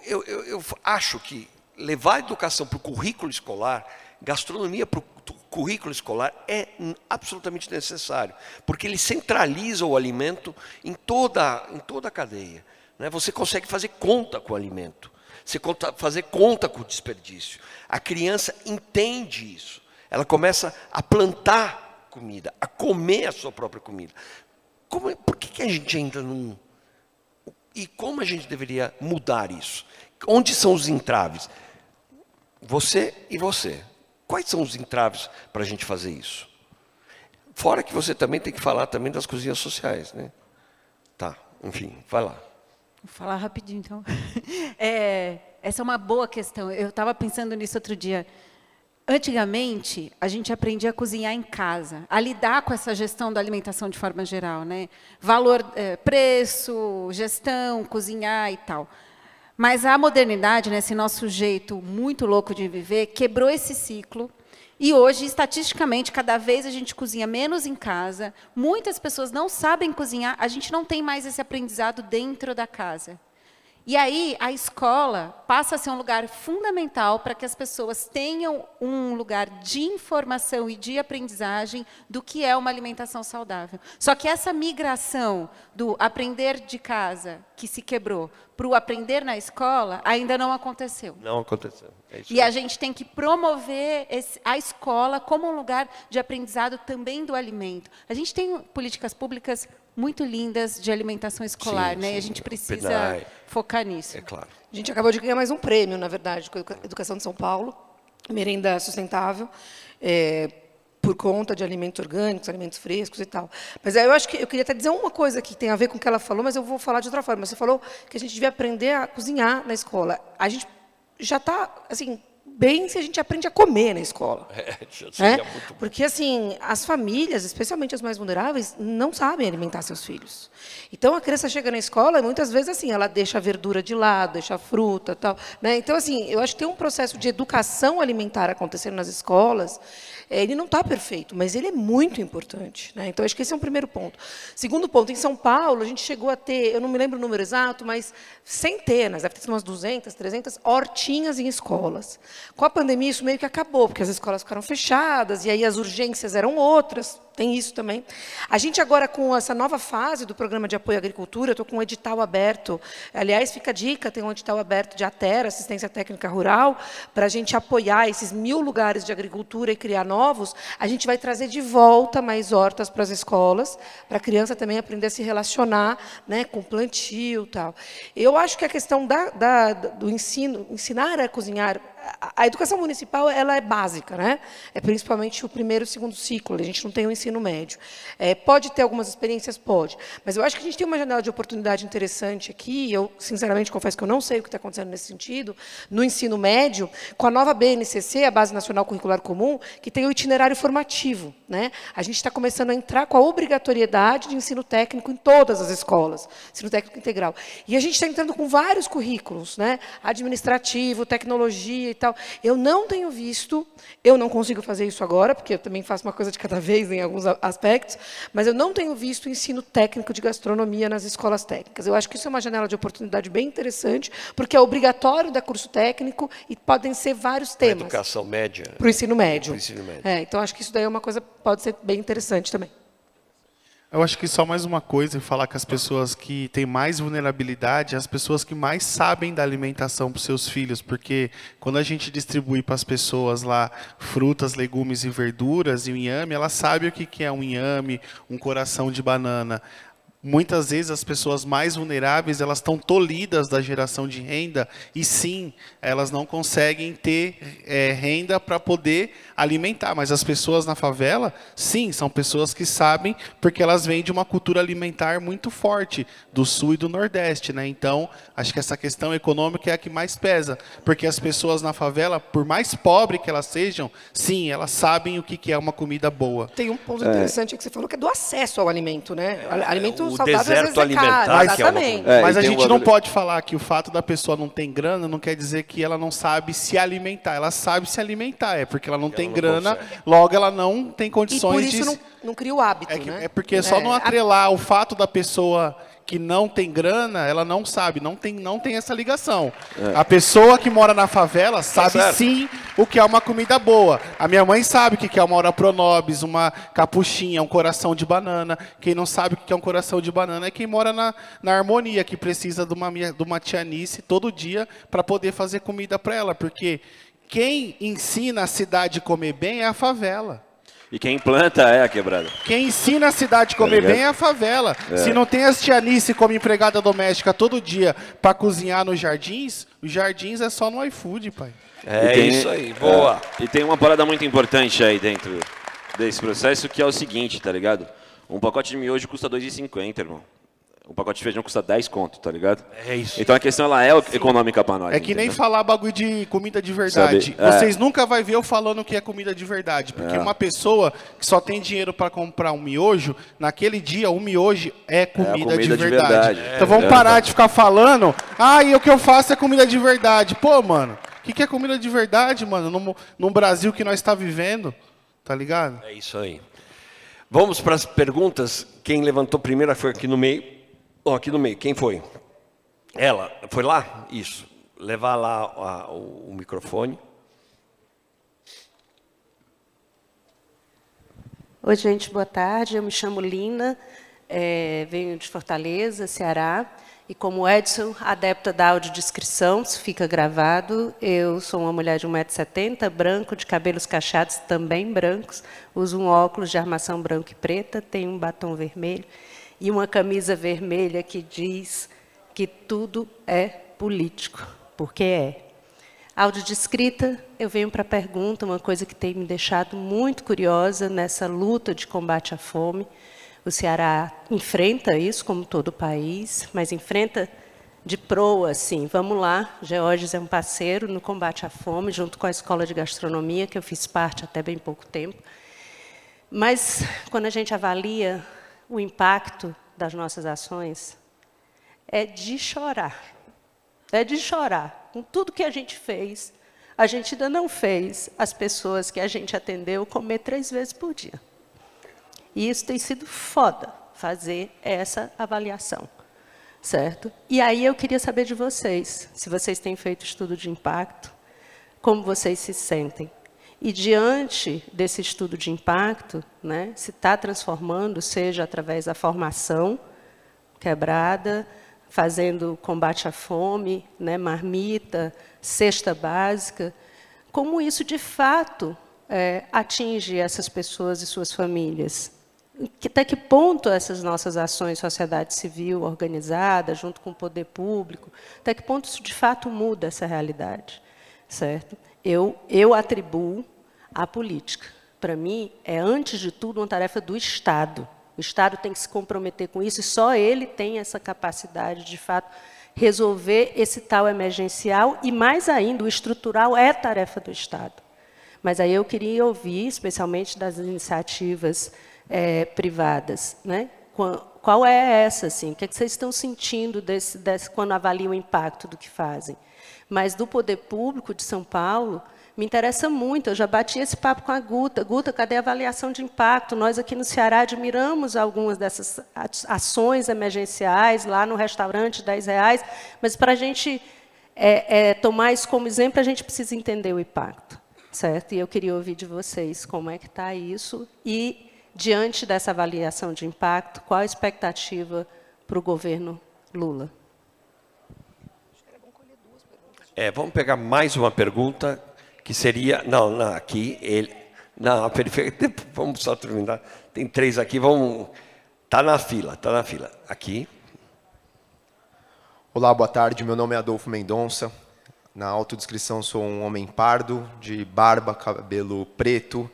[SPEAKER 2] Eu acho que levar a educação para o currículo escolar, gastronomia para o currículo escolar é absolutamente necessário, porque ele centraliza o alimento em toda a cadeia, né? Você consegue fazer conta com o alimento, fazer conta com o desperdício. A criança entende isso, ela começa a plantar comida, a comer a sua própria comida. Por que a gente ainda não... E como a gente deveria mudar isso? Onde são os entraves? Você e você. Quais são os entraves para a gente fazer isso? Fora que você também tem que falar também das cozinhas sociais, né? Tá, enfim, vai lá.
[SPEAKER 5] Vou falar rapidinho, então. Essa é uma boa questão. Eu estava pensando nisso outro dia. Antigamente, a gente aprendia a cozinhar em casa, a lidar com essa gestão da alimentação de forma geral, né? Valor, preço, gestão, cozinhar e tal. Mas a modernidade, né, esse nosso jeito muito louco de viver, quebrou esse ciclo. E hoje, estatisticamente, cada vez a gente cozinha menos em casa. Muitas pessoas não sabem cozinhar. A gente não tem mais esse aprendizado dentro da casa. E aí, a escola passa a ser um lugar fundamental para que as pessoas tenham um lugar de informação e de aprendizagem do que é uma alimentação saudável. Só que essa migração do aprender de casa, que se quebrou, para o aprender na escola, ainda não aconteceu.
[SPEAKER 2] Não aconteceu. É isso
[SPEAKER 5] E a gente tem que promover a escola como um lugar de aprendizado também do alimento. A gente tem políticas públicas muito lindas de alimentação escolar,
[SPEAKER 2] Sim,
[SPEAKER 5] né?
[SPEAKER 2] sim.
[SPEAKER 5] E a gente precisa
[SPEAKER 2] PNAE.
[SPEAKER 5] focar nisso.
[SPEAKER 2] É claro.
[SPEAKER 6] A gente acabou de ganhar mais um prêmio, na verdade, com a Educação de São Paulo, merenda sustentável, por conta de alimentos orgânicos, alimentos frescos e tal. Mas aí eu queria até dizer uma coisa que tem a ver com o que ela falou, mas eu vou falar de outra forma. Você falou que a gente devia aprender a cozinhar na escola. A gente já está, assim, bem se a gente aprende a comer na escola.
[SPEAKER 2] Seria muito bom.
[SPEAKER 6] Porque, assim, as famílias, especialmente as mais vulneráveis, não sabem alimentar seus filhos. Então, a criança chega na escola e, muitas vezes, assim, ela deixa a verdura de lado, deixa a fruta, tal, né? Então, assim, eu acho que tem um processo de educação alimentar acontecendo nas escolas. Ele não está perfeito, mas ele é muito importante, né? Então, acho que esse é um primeiro ponto. Segundo ponto, em São Paulo, a gente chegou a ter, eu não me lembro o número exato, mas centenas, deve ter sido umas 200, 300 hortinhas em escolas. Com a pandemia, isso meio que acabou, porque as escolas ficaram fechadas, e aí as urgências eram outras, tem isso também. A gente agora, com essa nova fase do Programa de Apoio à Agricultura, eu estou com um edital aberto, aliás, fica a dica, tem um edital aberto de ATER, Assistência Técnica Rural, para a gente apoiar esses 1000 lugares de agricultura e criar novos. A gente vai trazer de volta mais hortas para as escolas, para a criança também aprender a se relacionar, né, com plantio e tal. Eu acho que a questão do ensino, ensinar a cozinhar a educação municipal ela é básica, né? É principalmente o primeiro e o segundo ciclo, a gente não tem o ensino médio. Pode ter algumas experiências? Pode. Mas eu acho que a gente tem uma janela de oportunidade interessante aqui, eu, sinceramente, confesso que eu não sei o que está acontecendo nesse sentido, no ensino médio, com a nova BNCC, a Base Nacional Curricular Comum, que tem o itinerário formativo, né? A gente está começando a entrar com a obrigatoriedade de ensino técnico em todas as escolas, ensino técnico integral. E a gente está entrando com vários currículos, né? Administrativo, tecnologia e tal. Eu não tenho visto, eu não consigo fazer isso agora, porque eu também faço uma coisa de cada vez em alguns aspectos, mas eu não tenho visto ensino técnico de gastronomia nas escolas técnicas. Eu acho que isso é uma janela de oportunidade bem interessante, porque é obrigatório dar curso técnico e podem ser vários temas.
[SPEAKER 2] Educação média.
[SPEAKER 6] Para o ensino médio.
[SPEAKER 2] Pro ensino médio.
[SPEAKER 6] Então, acho que isso daí é uma coisa que pode ser bem interessante também.
[SPEAKER 3] Eu acho que só mais uma coisa, falar que as pessoas que têm mais vulnerabilidade, as pessoas que mais sabem da alimentação para os seus filhos, porque quando a gente distribui para as pessoas lá frutas, legumes e verduras e o inhame, elas sabem o que é um inhame, um coração de banana. Muitas vezes as pessoas mais vulneráveis, elas estão tolhidas da geração de renda e sim, elas não conseguem ter renda para poder alimentar. Mas as pessoas na favela, sim, são pessoas que sabem porque elas vêm de uma cultura alimentar muito forte do Sul e do Nordeste, né? Então, acho que essa questão econômica é a que mais pesa. Porque as pessoas na favela, por mais pobre que elas sejam, sim, elas sabem o que é uma comida boa.
[SPEAKER 6] Tem um ponto interessante que você falou, que é do acesso ao alimento, né? Alimento
[SPEAKER 2] o
[SPEAKER 6] saudável, às vezes,
[SPEAKER 2] deserto alimentar,
[SPEAKER 6] caro.
[SPEAKER 2] que é uma
[SPEAKER 6] Exatamente.
[SPEAKER 3] Mas
[SPEAKER 4] e
[SPEAKER 3] a
[SPEAKER 4] tem
[SPEAKER 3] gente
[SPEAKER 4] um
[SPEAKER 3] não
[SPEAKER 4] bagulho-
[SPEAKER 3] pode falar que o fato da pessoa não ter grana não quer dizer que ela não sabe se alimentar. Ela sabe se alimentar, é porque ela não tem
[SPEAKER 2] não
[SPEAKER 3] grana,
[SPEAKER 2] consegue.
[SPEAKER 3] logo ela não tem
[SPEAKER 6] E
[SPEAKER 3] condições
[SPEAKER 6] por isso
[SPEAKER 3] de...
[SPEAKER 6] não cria o hábito, né?
[SPEAKER 3] É porque só não atrelar o fato da pessoa que não tem grana, ela não sabe, não tem essa ligação. A pessoa que mora na favela sabe
[SPEAKER 2] certo.
[SPEAKER 3] sim o que é uma comida boa. A minha mãe sabe o que é uma Ora Pronobis, uma capuchinha, um coração de banana. Quem não sabe o que é um coração de banana é quem mora na Harmonia, que precisa de uma tianice todo dia para poder fazer comida para ela. Porque quem ensina a cidade a comer bem é a favela.
[SPEAKER 4] E quem planta é a quebrada.
[SPEAKER 3] Quem ensina a cidade a comer
[SPEAKER 4] ligado?
[SPEAKER 3] bem é a favela. Se não tem as tianice como empregada doméstica todo dia para cozinhar nos jardins, os jardins é só no iFood, pai.
[SPEAKER 2] É
[SPEAKER 4] E tem-
[SPEAKER 2] isso aí, boa.
[SPEAKER 4] E tem uma parada muito importante aí dentro desse processo, que é o seguinte, tá ligado? Um pacote de miojo custa R$ 2,50, irmão. Um pacote de feijão custa 10 conto, tá ligado?
[SPEAKER 2] É isso.
[SPEAKER 4] Então a questão ela é econômica pra nós.
[SPEAKER 3] É que nem
[SPEAKER 4] entendeu?
[SPEAKER 3] falar bagulho de comida de verdade.
[SPEAKER 4] Sabe,
[SPEAKER 3] Vocês nunca vai ver eu falando que é comida de verdade. Porque uma pessoa que só tem dinheiro para comprar um miojo, naquele dia o miojo é comida, de verdade. Então vamos parar de ficar falando, e o que eu faço é comida de verdade. Pô, mano, o que é comida de verdade, mano? No Brasil que nós está vivendo, tá ligado?
[SPEAKER 2] É isso aí. Vamos para as perguntas. Quem levantou primeiro foi aqui no meio. Aqui no meio. Quem foi? Ela. Foi lá? Isso. Levar lá o microfone.
[SPEAKER 7] Oi, gente, boa tarde. Eu me chamo Lina, venho de Fortaleza, Ceará. E como Edson, adepta da audiodescrição, isso fica gravado. Eu sou uma mulher de 1,70 m, branco, de cabelos cacheados, também brancos. Uso um óculos de armação branco e preta, tenho um batom vermelho e uma camisa vermelha que diz que tudo é político, porque é. Audiodescrita, eu venho para a pergunta, uma coisa que tem me deixado muito curiosa nessa luta de combate à fome. O Ceará enfrenta isso, como todo o país, mas enfrenta de proa, assim. Vamos lá, Geórgios é um parceiro no combate à fome, junto com a Escola de Gastronomia, que eu fiz parte até bem pouco tempo. Mas, quando a gente avalia o impacto das nossas ações, é de chorar. É de chorar. Com tudo que a gente fez, a gente ainda não fez as pessoas que a gente atendeu comer 3 vezes por dia. E isso tem sido foda, fazer essa avaliação, certo? E aí eu queria saber de vocês, se vocês têm feito estudo de impacto, como vocês se sentem. E diante desse estudo de impacto, né, se está transformando, seja através da formação quebrada, fazendo combate à fome, né, marmita, cesta básica, como isso de fato atinge essas pessoas e suas famílias? Até que ponto essas nossas ações, sociedade civil organizada, junto com o poder público, até que ponto isso de fato muda essa realidade, certo? eu atribuo à política. Para mim, é, antes de tudo, uma tarefa do Estado. O Estado tem que se comprometer com isso, e só ele tem essa capacidade, de fato, resolver esse tal emergencial, e, mais ainda, o estrutural é tarefa do Estado. Mas aí eu queria ouvir, especialmente das iniciativas privadas, né? Qual é essa, assim? O que é que vocês estão sentindo quando avaliam o impacto do que fazem? Mas do poder público de São Paulo, me interessa muito. Eu já bati esse papo com a Guta. Guta, cadê a avaliação de impacto? Nós aqui no Ceará admiramos algumas dessas ações emergenciais, lá no restaurante, R$10, mas para a gente tomar isso como exemplo, a gente precisa entender o impacto, certo? E eu queria ouvir de vocês como é que está isso e, diante dessa avaliação de impacto, qual a expectativa para o governo Lula?
[SPEAKER 2] Vamos pegar mais uma pergunta, que seria... Não, aqui, não, perfeito. Vamos só terminar. Tem 3 aqui, vamos... Está na fila. Aqui.
[SPEAKER 8] Olá, boa tarde. Meu nome é Adolfo Mendonça. Na autodescrição, sou um homem pardo, de barba, cabelo preto.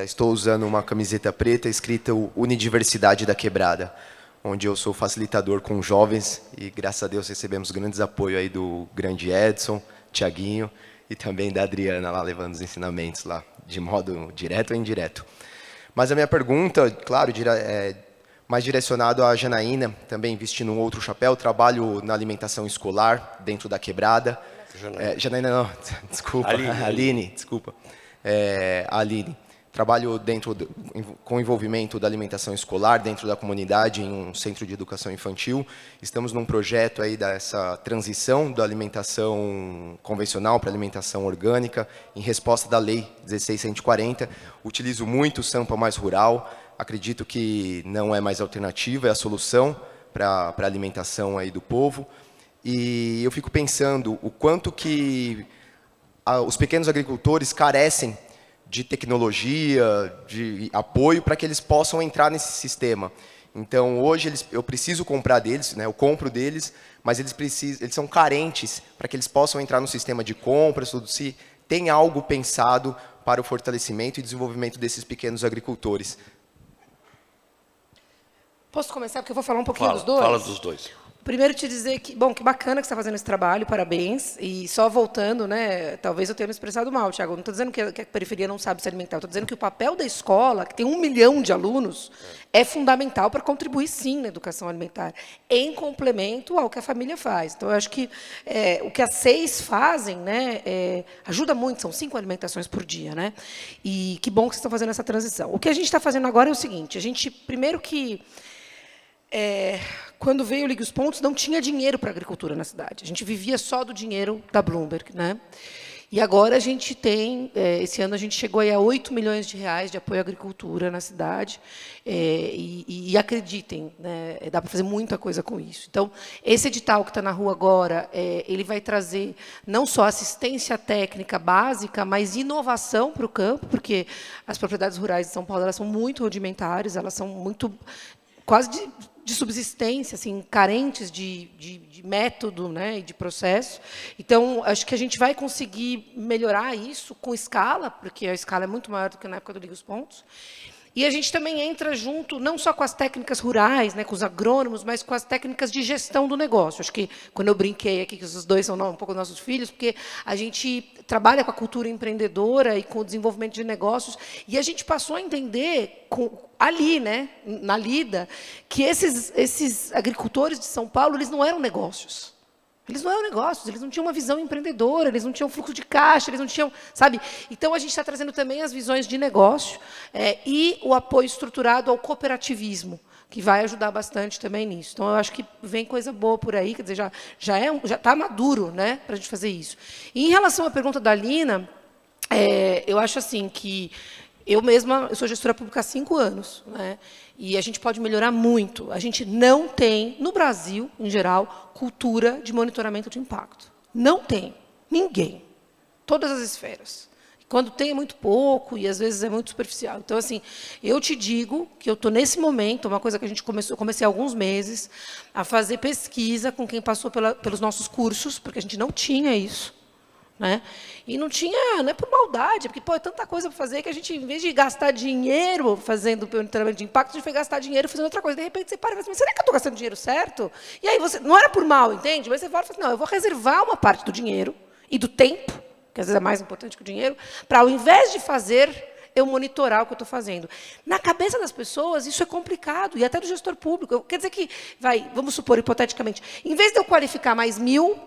[SPEAKER 8] Estou usando uma camiseta preta, escrita Unidiversidade da Quebrada, onde eu sou facilitador com jovens, e, graças a Deus, recebemos grandes apoio aí do grande Edson, Tiaguinho, e também da Adriana, lá levando os ensinamentos, lá, de modo direto ou indireto. Mas a minha pergunta, claro, mais direcionado à Janaína, também vestindo um outro chapéu, trabalho na alimentação escolar, dentro da Quebrada. Janaína não, desculpa, Aline, desculpa. Aline. Trabalho com envolvimento da alimentação escolar dentro da comunidade, em um centro de educação infantil. Estamos num projeto aí dessa transição da alimentação convencional para alimentação orgânica, em resposta da Lei 16.140. Utilizo muito o Sampa Mais Rural. Acredito que não é mais alternativa, é a solução para a alimentação aí do povo. E eu fico pensando o quanto que os pequenos agricultores carecem de tecnologia, de apoio, para que eles possam entrar nesse sistema. Então, hoje, eu preciso comprar deles, né, eu compro deles, mas eles são carentes para que eles possam entrar no sistema de compras, tudo. Se tem algo pensado para o fortalecimento e desenvolvimento desses pequenos agricultores.
[SPEAKER 6] Posso começar? Porque eu vou falar um pouquinho dos dois?
[SPEAKER 2] Fala dos dois.
[SPEAKER 6] Primeiro, te dizer que, bom, que bacana que você está fazendo esse trabalho, parabéns. E só voltando, né, talvez eu tenha me expressado mal, Tiago. Não estou dizendo que a periferia não sabe se alimentar, estou dizendo que o papel da escola, que tem 1 milhão de alunos, é fundamental para contribuir, sim, na educação alimentar, em complemento ao que a família faz. Então, eu acho que o que as 6 fazem, né, ajuda muito, são 5 alimentações por dia. Né? E que bom que vocês estão fazendo essa transição. O que a gente está fazendo agora é o seguinte, a gente, primeiro que... quando veio o Ligue os Pontos, não tinha dinheiro para a agricultura na cidade. A gente vivia só do dinheiro da Bloomberg. Né? E agora a gente tem, esse ano a gente chegou aí a 8 milhões de reais de apoio à agricultura na cidade. E acreditem, né, dá para fazer muita coisa com isso. Então, esse edital que está na rua agora, ele vai trazer não só assistência técnica básica, mas inovação para o campo, porque as propriedades rurais de São Paulo elas são muito rudimentares, elas são muito quase de subsistência, assim, carentes de método, né, e de processo. Então, acho que a gente vai conseguir melhorar isso com escala, porque a escala é muito maior do que na época do Ligue os Pontos. E a gente também entra junto, não só com as técnicas rurais, né, com os agrônomos, mas com as técnicas de gestão do negócio. Acho que, quando eu brinquei aqui, que os dois são um pouco nossos filhos, porque a gente trabalha com a cultura empreendedora e com o desenvolvimento de negócios, e a gente passou a entender, ali, né, na lida, que esses agricultores de São Paulo eles não eram negócios. Eles não eram negócios, eles não tinham uma visão empreendedora, eles não tinham fluxo de caixa, eles não tinham, sabe? Então, a gente está trazendo também as visões de negócio e o apoio estruturado ao cooperativismo, que vai ajudar bastante também nisso. Então, eu acho que vem coisa boa por aí, quer dizer, já está maduro, né, para a gente fazer isso. E, em relação à pergunta da Lina, eu acho assim que eu sou gestora pública há 5 anos, né? E a gente pode melhorar muito. A gente não tem, no Brasil, em geral, cultura de monitoramento de impacto. Não tem. Ninguém. Todas as esferas. Quando tem, é muito pouco e, às vezes, é muito superficial. Então, assim, eu te digo que eu estou, nesse momento, uma coisa que a gente comecei há alguns meses, a fazer pesquisa com quem passou pelos nossos cursos, porque a gente não tinha isso. né? E não é por maldade, porque, pô, é tanta coisa para fazer que a gente, em vez de gastar dinheiro fazendo monitoramento de impacto, a gente foi gastar dinheiro fazendo outra coisa. De repente, você para e fala assim, mas será que eu estou gastando dinheiro certo? E aí, não era por mal, entende? Mas você fala assim, não, eu vou reservar uma parte do dinheiro e do tempo, que às vezes é mais importante que o dinheiro, para, ao invés de fazer, eu monitorar o que eu estou fazendo. Na cabeça das pessoas, isso é complicado, e até do gestor público. Quer dizer que, vamos supor, hipoteticamente, em vez de eu qualificar mais 1.000,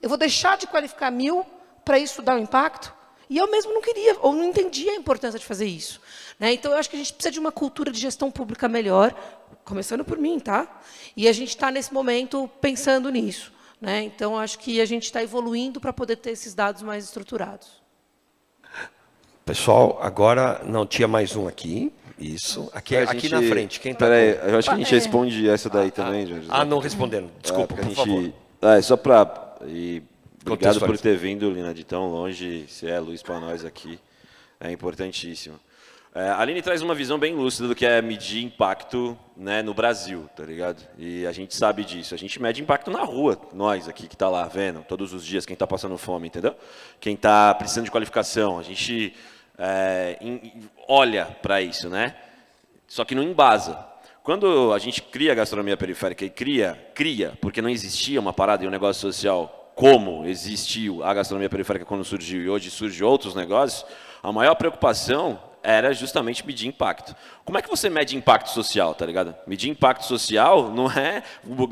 [SPEAKER 6] eu vou deixar de qualificar 1.000 para isso dar um impacto? E eu mesmo não queria, ou não entendia a importância de fazer isso, né? Então, eu acho que a gente precisa de uma cultura de gestão pública melhor, começando por mim, tá? E a gente está, nesse momento, pensando nisso, né? Então, acho que a gente está evoluindo para poder ter esses dados mais estruturados.
[SPEAKER 2] Pessoal, agora não tinha mais um aqui. Isso. Aqui na frente. Quem tá?
[SPEAKER 4] Peraí, eu acho que a gente responde essa daí também, Jorge.
[SPEAKER 2] não responderam. Desculpa, por favor.
[SPEAKER 4] Só para... Obrigado por ter vindo, Lina, de tão longe. Você é luz para nós aqui. É importantíssimo. A Aline traz uma visão bem lúcida do que é medir impacto, né, no Brasil, tá ligado? E a gente sabe disso. A gente mede impacto na rua, nós aqui que está lá vendo, todos os dias, quem está passando fome, entendeu? Quem está precisando de qualificação. A gente olha para isso, né? Só que não embasa. Quando a gente cria a gastronomia periférica e cria, porque não existia uma parada e um negócio social como existiu a gastronomia periférica quando surgiu e hoje surgem outros negócios, a maior preocupação era justamente medir impacto. Como é que você mede impacto social, tá ligado? Medir impacto social não é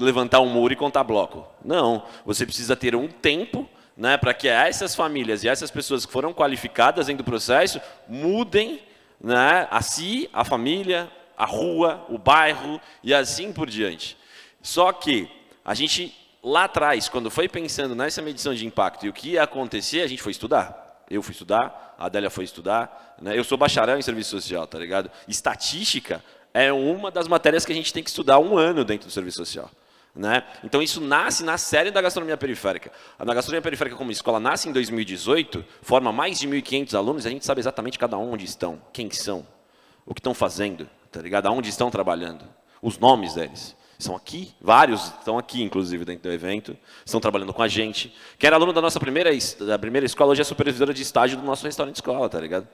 [SPEAKER 4] levantar um muro e contar bloco. Não, você precisa ter um tempo, né, para que essas famílias e essas pessoas que foram qualificadas dentro do processo mudem, né, a si, a família, a rua, o bairro e assim por diante. Só que a gente, lá atrás, quando foi pensando nessa medição de impacto e o que ia acontecer, a gente foi estudar. Eu fui estudar, a Adélia foi estudar, né? Eu sou bacharel em serviço social, tá ligado? Estatística é uma das matérias que a gente tem que estudar 1 ano dentro do serviço social, né? Então isso nasce na série da gastronomia periférica. A gastronomia periférica como escola nasce em 2018, forma mais de 1.500 alunos e a gente sabe exatamente cada um onde estão, quem são, o que estão fazendo, tá ligado? Aonde estão trabalhando, os nomes deles. São aqui, vários estão aqui, inclusive, dentro do evento, estão trabalhando com a gente. Quem era aluno da nossa primeira escola, hoje é supervisora de estágio do nosso restaurante escola, tá ligado?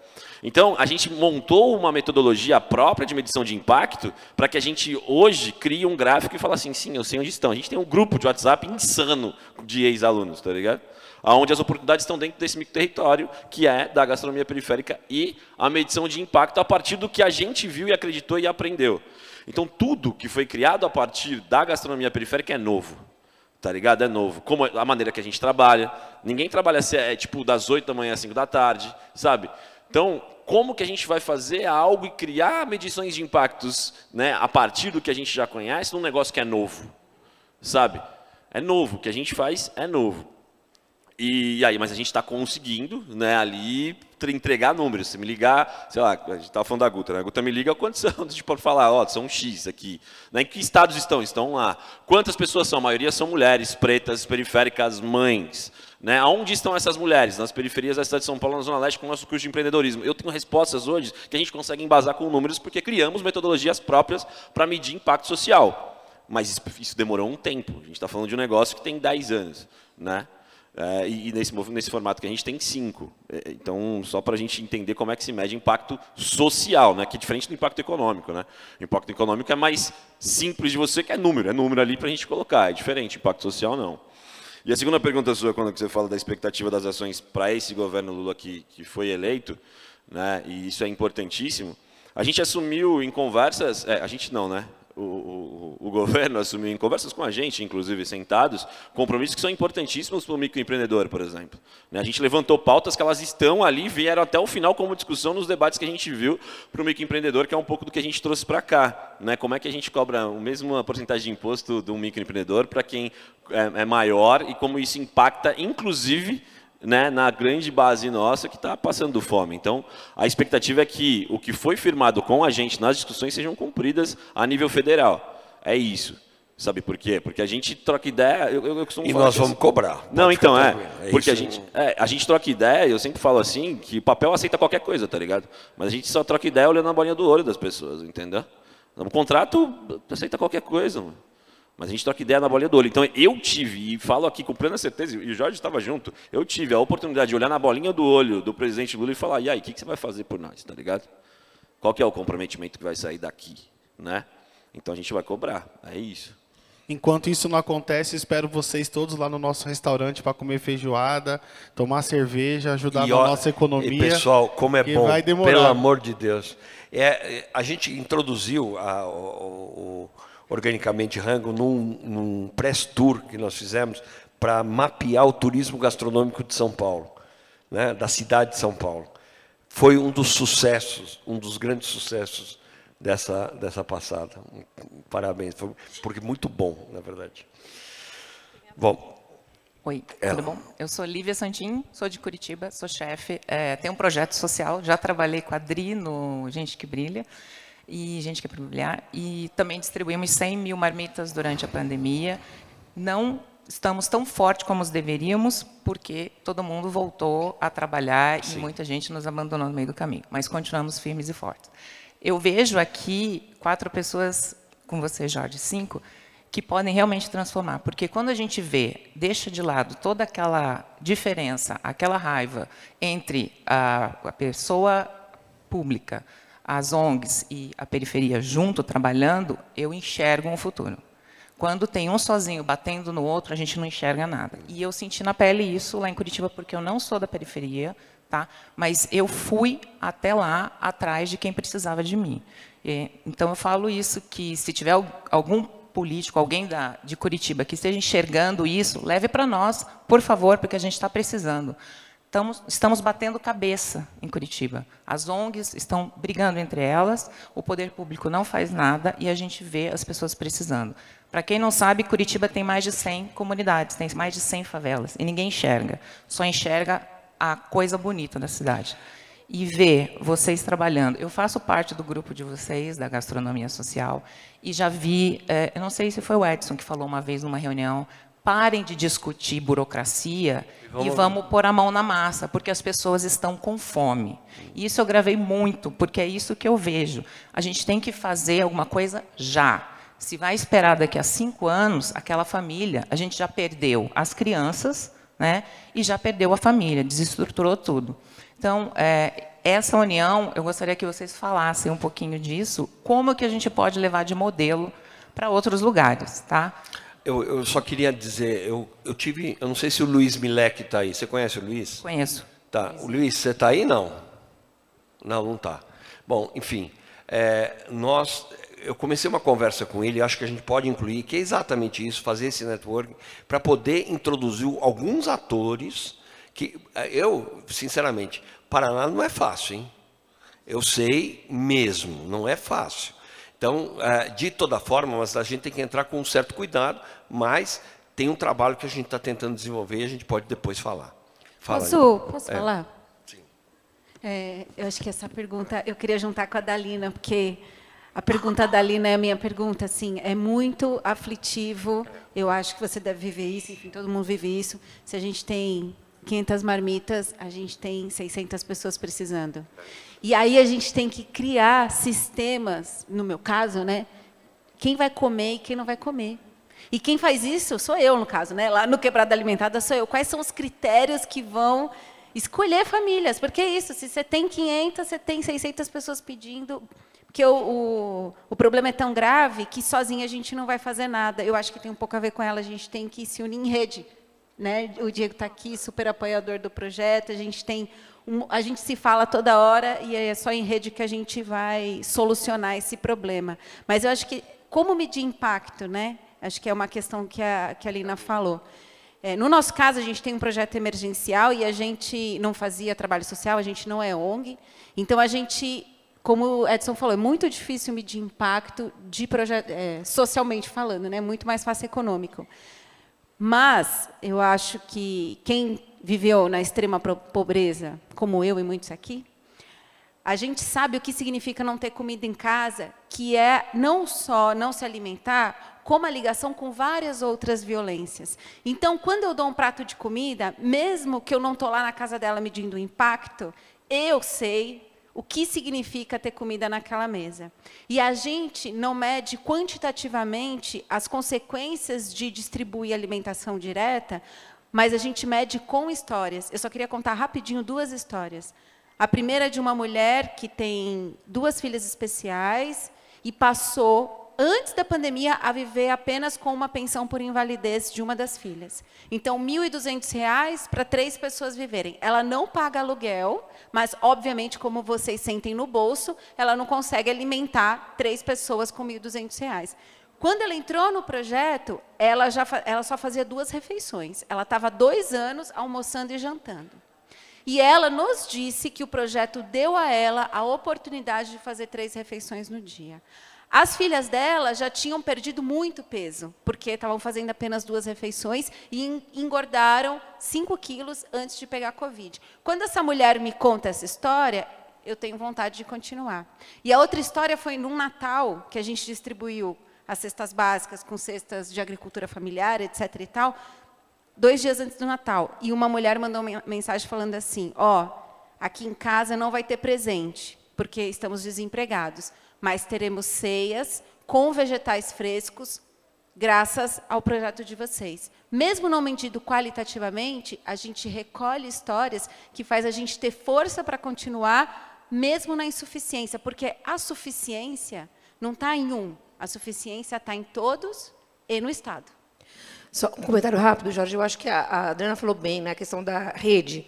[SPEAKER 4] Então, a gente montou uma metodologia própria de medição de impacto para que a gente, hoje, crie um gráfico e fale assim, sim, eu sei onde estão. A gente tem um grupo de WhatsApp insano de ex-alunos, tá ligado? Onde as oportunidades estão dentro desse micro-território, que é da gastronomia periférica e a medição de impacto a partir do que a gente viu e acreditou e aprendeu. Então, tudo que foi criado a partir da gastronomia periférica é novo, tá ligado? É novo. Como a maneira que a gente trabalha. Ninguém trabalha tipo das 8 da manhã às 5 da tarde, sabe? Então, como que a gente vai fazer algo e criar medições de impactos, né, a partir do que a gente já conhece, num negócio que é novo, sabe? É novo. O que a gente faz é novo. E aí, mas a gente está conseguindo, né, ali entregar números. Se me ligar, sei lá, a gente estava falando da Guta, né? A Guta me liga, quantos são? A gente pode falar, ó, são X aqui. Né? Em que estados estão? Estão lá. Quantas pessoas são? A maioria são mulheres, pretas, periféricas, mães. Né? Aonde estão essas mulheres? Nas periferias da cidade de São Paulo, na Zona Leste, com o nosso curso de empreendedorismo. Eu tenho respostas hoje que a gente consegue embasar com números porque criamos metodologias próprias para medir impacto social. Mas isso demorou um tempo. A gente está falando de um negócio que tem 10 anos, né? E nesse formato que a gente tem 5. Então, só para a gente entender como é que se mede impacto social, né? Que é diferente do impacto econômico. Né? O impacto econômico é mais simples de você, que é número ali para a gente colocar. É diferente, impacto social não. E a segunda pergunta sua, quando você fala da expectativa das ações para esse governo Lula que foi eleito, né? E isso é importantíssimo, a gente assumiu em conversas, a gente não, né? O governo assumiu em conversas com a gente, inclusive sentados, compromissos que são importantíssimos para o microempreendedor, por exemplo. A gente levantou pautas que elas estão ali, vieram até o final como discussão nos debates que a gente viu para o microempreendedor, que é um pouco do que a gente trouxe para cá. Como é que a gente cobra a mesma porcentagem de imposto de um microempreendedor para quem é maior e como isso impacta, inclusive, né, na grande base nossa que está passando fome. Então, a expectativa é que o que foi firmado com a gente nas discussões sejam cumpridas a nível federal. É isso. Sabe por quê? Porque a gente troca ideia... Eu costumo falar
[SPEAKER 2] nós vamos cobrar.
[SPEAKER 4] Não, então, porque a gente troca ideia, eu sempre falo assim, que papel aceita qualquer coisa, tá ligado? Mas a gente só troca ideia olhando na bolinha do olho das pessoas, entendeu? O contrato aceita qualquer coisa, mano. Mas a gente troca ideia na bolinha do olho. Então, eu tive, e falo aqui com plena certeza, e o Jorge estava junto, eu tive a oportunidade de olhar na bolinha do olho do presidente Lula e falar, e aí, o que você vai fazer por nós, tá ligado? Qual que é o comprometimento que vai sair daqui, né? Então, a gente vai cobrar, é isso.
[SPEAKER 3] Enquanto isso não acontece, espero vocês todos lá no nosso restaurante para comer feijoada, tomar cerveja, ajudar na nossa economia.
[SPEAKER 2] E pessoal, como é bom,
[SPEAKER 3] vai demorar.
[SPEAKER 2] pelo amor de Deus. A gente introduziu o Organicamente Rango num press tour que nós fizemos para mapear o turismo gastronômico de São Paulo, né, da cidade de São Paulo. Foi um dos sucessos, um dos grandes sucessos dessa passada. Parabéns, porque muito bom, na verdade. Bom.
[SPEAKER 9] Oi, tudo bom? Eu sou Lívia Santin, sou de Curitiba, sou chefe, tenho um projeto social, já trabalhei com a Adri no Gente que Brilha, e Gente que é Brilhar, e também distribuímos 100 mil marmitas durante a pandemia. Não estamos tão fortes como deveríamos, porque todo mundo voltou a trabalhar e muita gente nos abandonou no meio do caminho, mas continuamos firmes e fortes. Eu vejo aqui 4 pessoas, com você, Jorge, 5, que podem realmente transformar. Porque quando a gente vê, deixa de lado toda aquela diferença, aquela raiva entre a pessoa pública, as ONGs e a periferia junto, trabalhando, eu enxergo um futuro. Quando tem um sozinho batendo no outro, a gente não enxerga nada. E eu senti na pele isso lá em Curitiba, porque eu não sou da periferia, tá? Mas eu fui até lá, atrás de quem precisava de mim. Então, eu falo isso, que se tiver algum político, alguém de Curitiba que esteja enxergando isso, leve para nós, por favor, porque a gente está precisando. Estamos batendo cabeça em Curitiba. As ONGs estão brigando entre elas, o poder público não faz nada e a gente vê as pessoas precisando. Para quem não sabe, Curitiba tem mais de 100 comunidades, tem mais de 100 favelas, e ninguém enxerga, só enxerga a coisa bonita da cidade. E ver vocês trabalhando. Eu faço parte do grupo de vocês, da gastronomia social, e já vi, eu não sei se foi o Edson que falou uma vez numa reunião, parem de discutir burocracia e vamos pôr a mão na massa, porque as pessoas estão com fome. Isso eu gravei muito, porque é isso que eu vejo. A gente tem que fazer alguma coisa já. Se vai esperar daqui a 5 anos, aquela família, a gente já perdeu as crianças, né, e já perdeu a família, desestruturou tudo. Então, essa união, eu gostaria que vocês falassem um pouquinho disso, como que a gente pode levar de modelo para outros lugares, tá?
[SPEAKER 2] Eu só queria dizer, eu não sei se o Luiz Milek está aí. Você conhece o Luiz?
[SPEAKER 9] Conheço.
[SPEAKER 2] Tá. O Luiz, você está aí? Não. Não está. Bom, enfim, eu comecei uma conversa com ele, acho que a gente pode incluir, que é exatamente isso, fazer esse networking, para poder introduzir alguns atores que eu, sinceramente, Paraná não é fácil, hein? Eu sei mesmo, não é fácil. Então, de toda forma, mas a gente tem que entrar com um certo cuidado, mas tem um trabalho que a gente está tentando desenvolver e a gente pode depois falar.
[SPEAKER 5] Posso falar? Sim. Eu acho que essa pergunta eu queria juntar com a Dalina, porque a pergunta da Dalina é a minha pergunta. Assim, é muito aflitivo, eu acho que você deve viver isso, enfim, todo mundo vive isso. Se a gente tem 500 marmitas, a gente tem 600 pessoas precisando. E aí a gente tem que criar sistemas, no meu caso, né? Quem vai comer e quem não vai comer. E quem faz isso sou eu, no caso, né? Lá no Quebrada Alimentada sou eu. Quais são os critérios que vão escolher famílias? Porque é isso, se você tem 500, você tem 600 pessoas pedindo. Porque o problema é tão grave que sozinha a gente não vai fazer nada. Eu acho que tem um pouco a ver com ela, a gente tem que se unir em rede. Né? O Diego está aqui, super apoiador do projeto, a gente se fala toda hora e é só em rede que a gente vai solucionar esse problema. Mas eu acho que, como medir impacto, né? Acho que é uma questão que a Lina falou. No nosso caso, a gente tem um projeto emergencial e a gente não fazia trabalho social, a gente não é ONG. Então, a gente, como o Edson falou, é muito difícil medir impacto de projeto, socialmente falando, né? Muito mais fácil econômico. Mas eu acho que quem viveu na extrema pobreza, como eu e muitos aqui, a gente sabe o que significa não ter comida em casa, que é não só não se alimentar, como a ligação com várias outras violências. Então, quando eu dou um prato de comida, mesmo que eu não estou lá na casa dela medindo o impacto, eu sei o que significa ter comida naquela mesa. E a gente não mede quantitativamente as consequências de distribuir alimentação direta, mas a gente mede com histórias. Eu só queria contar rapidinho 2 histórias. A primeira é de uma mulher que tem 2 filhas especiais e passou, antes da pandemia, a viver apenas com uma pensão por invalidez de uma das filhas. Então, R$ 1.200 para 3 pessoas viverem. Ela não paga aluguel, mas, obviamente, como vocês sentem no bolso, ela não consegue alimentar 3 pessoas com R$ 1.200. Quando ela entrou no projeto, ela só fazia 2 refeições. Ela estava há 2 anos almoçando e jantando. E ela nos disse que o projeto deu a ela a oportunidade de fazer 3 refeições no dia. As filhas dela já tinham perdido muito peso, porque estavam fazendo apenas 2 refeições e engordaram 5 quilos antes de pegar Covid. Quando essa mulher me conta essa história, eu tenho vontade de continuar. E a outra história foi num Natal, que a gente distribuiu as cestas básicas com cestas de agricultura familiar, etc. e tal, 2 dias antes do Natal. E uma mulher mandou uma mensagem falando assim, aqui em casa não vai ter presente, porque estamos desempregados, mas teremos ceias com vegetais frescos, graças ao projeto de vocês. Mesmo não medido qualitativamente, a gente recolhe histórias que faz a gente ter força para continuar, mesmo na insuficiência, porque a suficiência não está em um, a suficiência está em todos e no Estado.
[SPEAKER 6] Só um comentário rápido, Jorge. Eu acho que a Adriana falou bem, né, a questão da rede.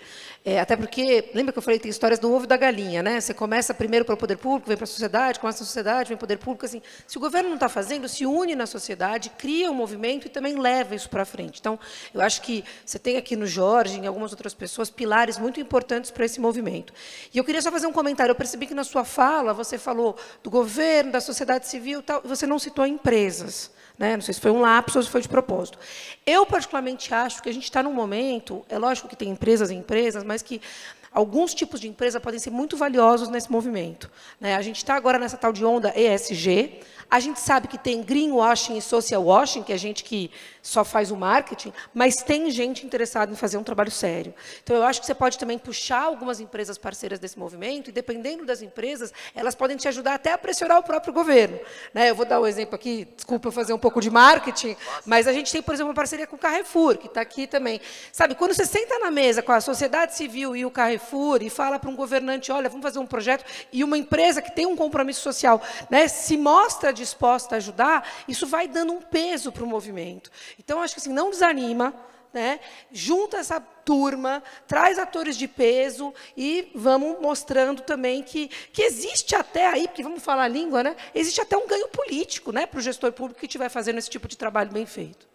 [SPEAKER 6] Até porque, lembra que eu falei que tem histórias do ovo e da galinha, né? Você começa primeiro para o poder público, vem para a sociedade, começa a sociedade, vem para o poder público. Assim, se o governo não está fazendo, se une na sociedade, cria um movimento e também leva isso para frente. Então, eu acho que você tem aqui no Jorge, em algumas outras pessoas, pilares muito importantes para esse movimento. E eu queria só fazer um comentário. Eu percebi que na sua fala você falou do governo, da sociedade civil e tal, e você não citou empresas. Né? Não sei se foi um lapso ou se foi de propósito. Eu, particularmente, acho que a gente está num momento, é lógico que tem empresas e empresas, mas que alguns tipos de empresa podem ser muito valiosos nesse movimento. Né? A gente está agora nessa tal de onda ESG, a gente sabe que tem greenwashing e social washing, que é gente que só faz o marketing, mas tem gente interessada em fazer um trabalho sério. Então, eu acho que você pode também puxar algumas empresas parceiras desse movimento, e, dependendo das empresas, elas podem te ajudar até a pressionar o próprio governo. Né? Eu vou dar um exemplo aqui, desculpa eu fazer um pouco de marketing, mas a gente tem, por exemplo, uma parceria com o Carrefour, que está aqui também. Sabe, quando você senta na mesa com a sociedade civil e o Carrefour e fala para um governante, olha, vamos fazer um projeto, e uma empresa que tem um compromisso social, né, se mostra disposta a ajudar, isso vai dando um peso para o movimento. Então, acho que assim, não desanima, né? Junta essa turma, traz atores de peso e vamos mostrando também que existe até aí, porque vamos falar a língua, né? Existe até um ganho político, né, para o gestor público que estiver fazendo esse tipo de trabalho bem feito.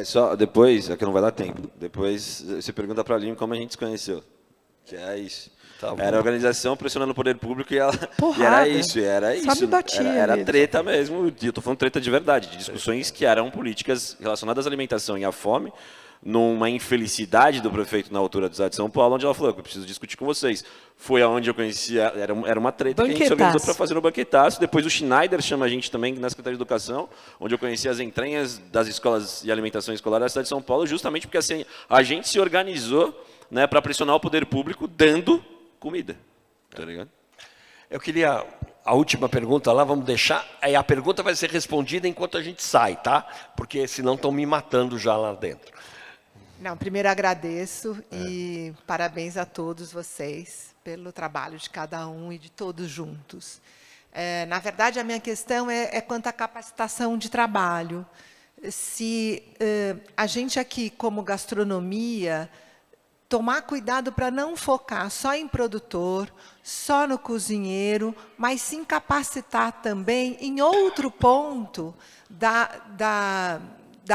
[SPEAKER 4] Só depois, aqui não vai dar tempo, depois você pergunta para a Lima como a gente se conheceu, que é isso. Tá, era a organização pressionando o poder público e era isso, era treta mesmo, eu estou falando treta de verdade, de discussões que eram políticas relacionadas à alimentação e à fome, numa infelicidade do prefeito na altura do Estado de São Paulo, onde ela falou, eu preciso discutir com vocês. Foi aonde eu conhecia, era uma treta que a gente se organizou para fazer no banquetaço. Depois o Schneider chama a gente também na Secretaria de Educação, onde eu conheci as entranhas das escolas de alimentação escolar da cidade de São Paulo, justamente porque assim, a gente se organizou, né, para pressionar o poder público dando comida. Tá ligado?
[SPEAKER 2] Eu queria... A última pergunta lá, vamos deixar... Aí a pergunta vai ser respondida enquanto a gente sai, tá? Porque senão estão me matando já lá dentro.
[SPEAKER 10] Não, primeiro agradeço e parabéns a todos vocês pelo trabalho de cada um e de todos juntos. Na verdade, a minha questão é quanto à capacitação de trabalho. Se a gente aqui, como gastronomia, tomar cuidado para não focar só em produtor, só no cozinheiro, mas sim capacitar também em outro ponto da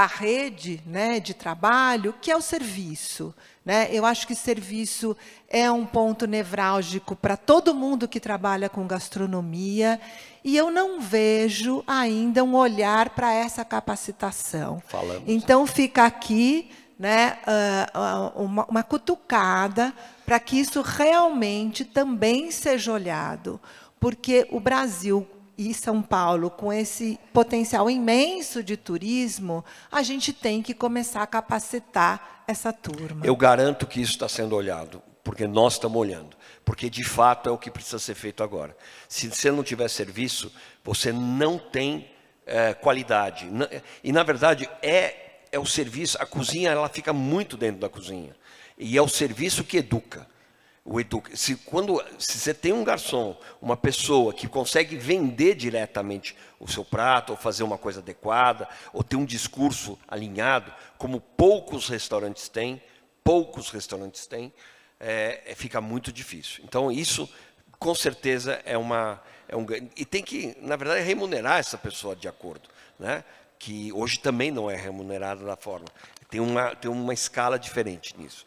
[SPEAKER 10] rede, né, de trabalho, que é o serviço. Né? Eu acho que serviço é um ponto nevrálgico para todo mundo que trabalha com gastronomia, e eu não vejo ainda um olhar para essa capacitação. Então, fica aqui, né, uma cutucada para que isso realmente também seja olhado, porque o Brasil e São Paulo, com esse potencial imenso de turismo, a gente tem que começar a capacitar essa turma.
[SPEAKER 2] Eu garanto que isso está sendo olhado. porque nós estamos olhando. Porque, de fato, é o que precisa ser feito agora. Se você não tiver serviço, você não tem qualidade. E, na verdade, é o serviço. A cozinha ela fica muito dentro da cozinha. E é o serviço que educa. Se você tem um garçom, uma pessoa que consegue vender diretamente o seu prato, ou fazer uma coisa adequada, ou ter um discurso alinhado, como poucos restaurantes têm, fica muito difícil. Então, isso, com certeza, e tem que, na verdade, remunerar essa pessoa de acordo, né? Que hoje também não é remunerada da forma. Tem uma escala diferente nisso.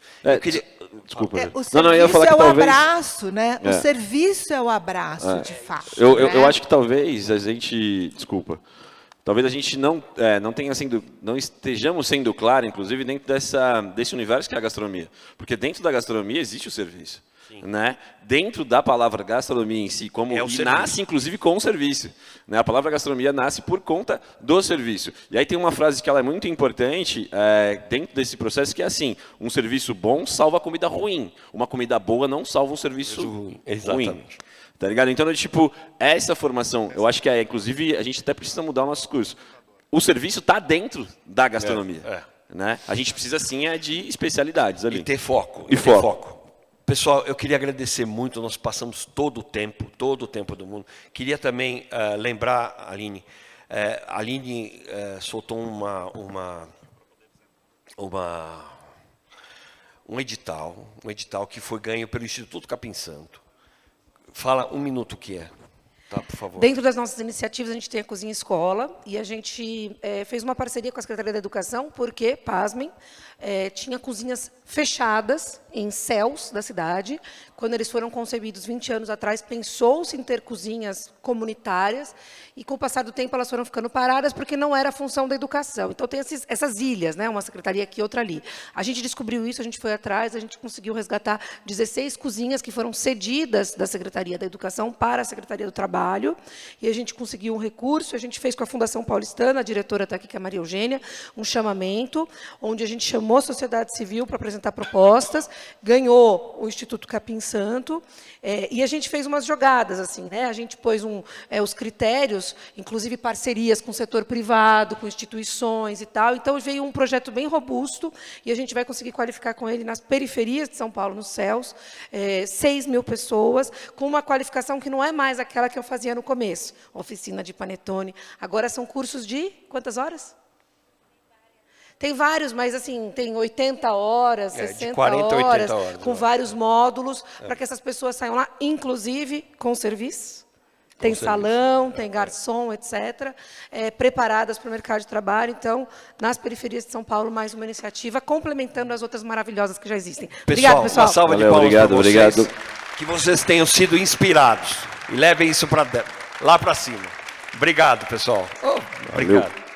[SPEAKER 4] Desculpa.
[SPEAKER 10] O serviço é o abraço, né? O serviço é o abraço, de fato.
[SPEAKER 4] Eu acho que talvez a gente... Desculpa. Talvez a gente não estejamos sendo claro, inclusive, dentro desse universo que é a gastronomia. Porque dentro da gastronomia existe o serviço. Né? Dentro da palavra gastronomia em si, nasce inclusive com o serviço. Né? A palavra gastronomia nasce por conta do serviço. E aí tem uma frase que ela é muito importante dentro desse processo, que é assim: um serviço bom salva a comida ruim. Uma comida boa não salva um serviço ruim.
[SPEAKER 2] Exatamente.
[SPEAKER 4] Tá ligado? Então, essa formação, eu acho que inclusive, a gente até precisa mudar o nosso curso. O serviço está dentro da gastronomia. Né? A gente precisa, sim, de especialidades ali.
[SPEAKER 2] E ter foco. Pessoal, eu queria agradecer muito, nós passamos todo o tempo do mundo. Queria também lembrar, Aline, a Aline soltou um edital que foi ganho pelo Instituto Capim Santo. Fala um minuto o que é, tá, por favor.
[SPEAKER 6] Dentro das nossas iniciativas, a gente tem a Cozinha Escola, e a gente fez uma parceria com a Secretaria da Educação, porque, pasmem, tinha cozinhas fechadas em céus da cidade. Quando eles foram concebidos 20 anos atrás, pensou-se em ter cozinhas comunitárias, e com o passar do tempo elas foram ficando paradas porque não era a função da educação. Então tem essas ilhas, né? Uma secretaria aqui, outra ali. A gente descobriu isso, a gente foi atrás, a gente conseguiu resgatar 16 cozinhas que foram cedidas da Secretaria da Educação para a Secretaria do Trabalho, e a gente conseguiu um recurso, a gente fez com a Fundação Paulistana, a diretora está aqui, que é a Maria Eugênia, um chamamento, onde a gente chamou a sociedade civil para apresentar propostas, ganhou o Instituto Capim Santo, e a gente fez umas jogadas, assim, né? A gente pôs os critérios, inclusive parcerias com o setor privado, com instituições e tal. Então, veio um projeto bem robusto, e a gente vai conseguir qualificar com ele nas periferias de São Paulo, nos céus, 6.000 pessoas, com uma qualificação que não é mais aquela que eu fazia no começo, oficina de panetone. Agora são cursos de quantas horas? Tem vários, mas assim, tem 80 horas, 60 horas, com vários módulos, para que essas pessoas saiam lá, inclusive com serviço. Tem salão, tem garçom, etc., preparadas para o mercado de trabalho. Então, nas periferias de São Paulo, mais uma iniciativa, complementando as outras maravilhosas que já existem. Obrigado, pessoal.
[SPEAKER 2] Uma salva de palmas para vocês. Obrigado. Que vocês tenham sido inspirados e levem isso lá para cima. Obrigado, pessoal. Obrigado.